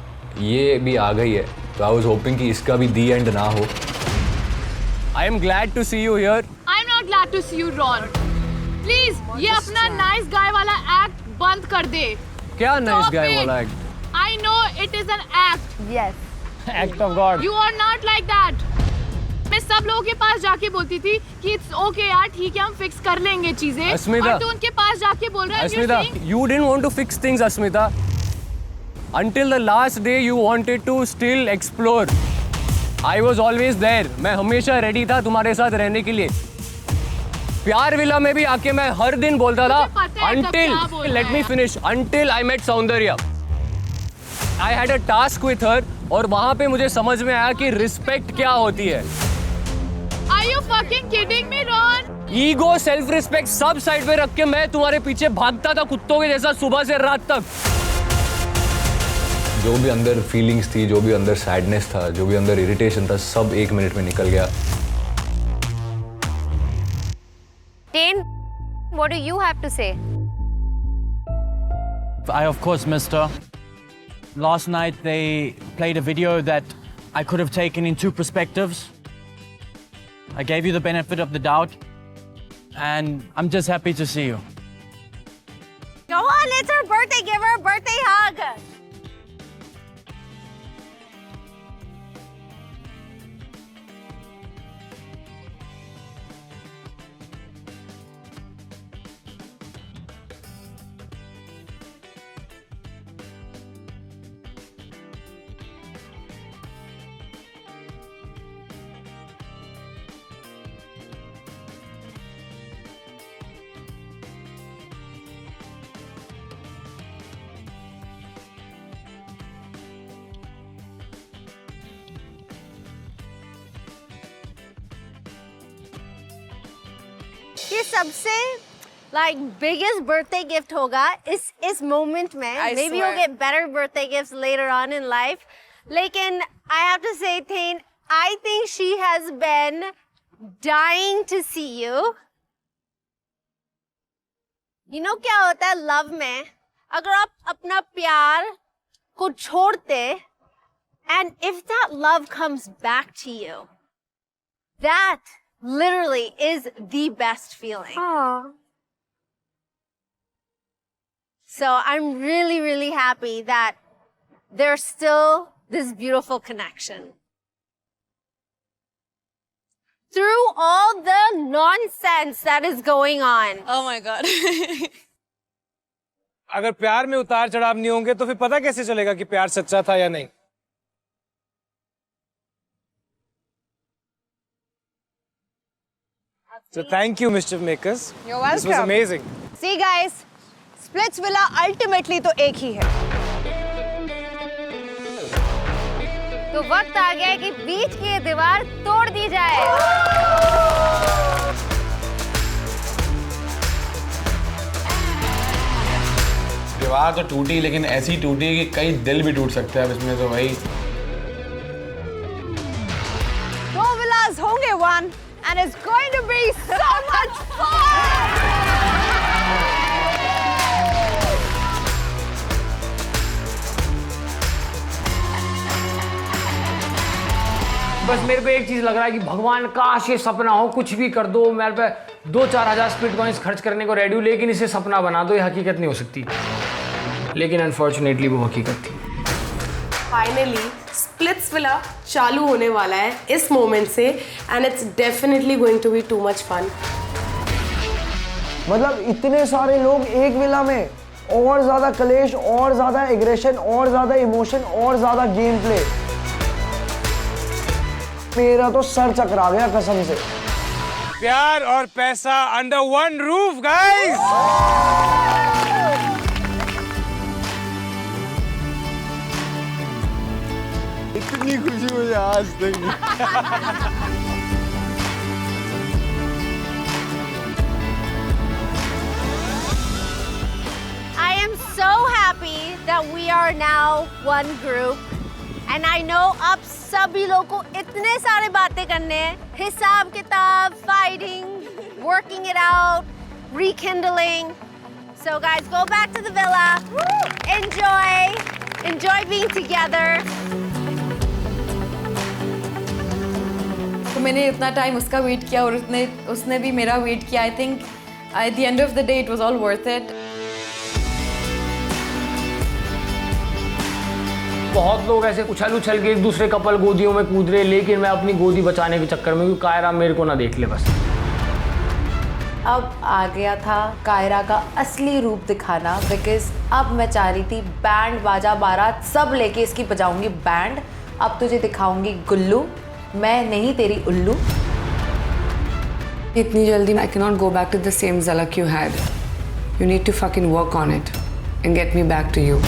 ये भी आ गई है, तो आई वाज होपिंग कि इसका भी दी एंड ना हो। I am glad to see you here. I'm not glad to see you, Ron. Please, ये अपना nice guy वाला act बंद कर दे. क्या नाइस गाय it. बोला? I know it is an act. Yes. Act of God. You are not like that. मैं सब लोगों के पास जाके बोलती थी कि इट्स ओके यार, ठीक है हम फिक्स कर लेंगे चीजें, अस्मिता, और तू उनके पास जाके बोल रहा है Asmita, you didn't want to fix things, Asmita. Until the last day you wanted to still explore. I was always there. मैं हमेशा ready था तुम्हारे साथ रहने के लिए. प्यार विला में भी आके मैं हर दिन बोलता था until, let me finish, until I met Soundarya. I had a task with her और वहाँ पे मुझे समझ में आया कि रिस्पेक्ट क्या होती है. Are you fucking kidding me, Ron? Ego, self respect सब साइड पे रख के मैं तुम्हारे पीछे भागता था कुत्तों के जैसा सुबह से रात तक. जो भी अंदर फीलिंग्स थी, जो भी अंदर सैडनेस था, जो भी अंदर इरिटेशन था, सब 1 मिनट में निकल गया. Dane, what do you have to say? I of course missed her. Last night they played a video that I could have taken in 2 perspectives. I gave you the benefit of the doubt, and I'm just happy to see you. Go on, it's her birthday. Give her a birthday hug. ये सबसे like biggest birthday gift होगा इस moment में. Maybe you'll get better birthday gifts later on in life. लेकिन I have to say, Thane, I think she has been dying to see you. You know क्या होता है love में? अगर आप अपना प्यार को छोड़ते, and if that love comes back to you, that literally is the best feeling. Aww. So I'm really, really happy that there's still this beautiful connection. Through all the nonsense that is going on. Oh my God. अगर प्यार में उतार चढ़ाव नहीं होंगे तो फिर पता कैसे चलेगा कि प्यार सच्चा था या नहीं? So thank you, Mischief Makers. You're welcome. This was amazing. See guys, Splitsvilla ultimately तो एक ही है. तो वक्त आ गया है कि बीच की ये दीवार तोड़ दी जाए. दीवार तो टूटी, लेकिन ऐसी टूटी कि कई दिल भी टूट सकते हैं अब इसमें तो भाई. 2 villas होंगे one, and it's going to be so much fun. बस मेरे को एक चीज़ लग रहा है कि भगवान काश ये सपना हो, कुछ भी कर दो, मेरे पे 2-4 हज़ार स्प्लिट कॉइन्स खर्च करने को रेडी हूँ, लेकिन इसे सपना बना दो, ये हकीकत नहीं हो सकती. लेकिन अनफॉर्चुनेटली वो हकीकत थी. फाइनली स्प्लिट्सविला चालू होने वाला है इस मोमेंट से, and it's definitely going to be too much fun. मतलब इतने सारे लोग एक विला में, और ज्यादा कलेश, और ज्यादा एग्रेशन, और ज्यादा इमोशन, और ज्यादा गेम प्ले. मेरा तो सर चकरा गया कसम से. प्यार और पैसा अंडर वन रूफ गाइस. इतनी खुशी मुझे आज तक नहीं. I am so happy that we are now one group. And I know अब सभी लोगों को इतने सारे बातें करने हैं, हिसाब किताब, fighting, working it out, rekindling. So guys, go back to the villa, enjoy being together. तो मैंने इतना टाइम उसका वेट किया और उसने भी मेरा वेट किया. I think at the end of the day it was all worth it. बहुत लोग ऐसे उछल उछल के एक दूसरे कपल गोदियों में कूद रहे, लेकिन मैं अपनी गोदी बचाने के चक्कर में, क्योंकि कायरा मेरे को ना देख ले बस। अब आ गया था कायरा का असली रूप दिखाना, बिकॉज अब मैं चाह रही थी बैंड बाजा बारात सब लेके इसकी बजाऊंगी बैंड। अब तुझे दिखाऊंगी गुल्लू, मैं नहीं तेरी उल्लू। इतनी जल्दी I cannot go back to the same झलक you had. You need to fucking work on it and get me back to you.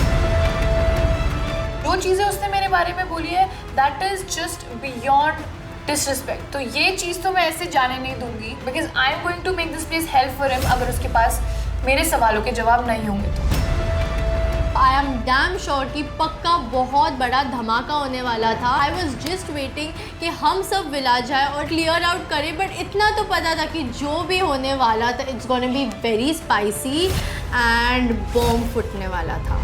जो चीज़ें उसने मेरे बारे में बोली है that is just beyond disrespect. तो ये चीज़ तो मैं ऐसे जाने नहीं दूंगी because I am going to make this place hell for him अगर उसके पास मेरे सवालों के जवाब नहीं होंगे तो। आई एम डैम श्योर कि पक्का बहुत बड़ा धमाका होने वाला था। आई वॉज जस्ट वेटिंग कि हम सब विला जाए और क्लियर आउट करें, बट इतना तो पता था कि जो भी होने वाला था it's gonna be very spicy and bomb फुटने वाला था।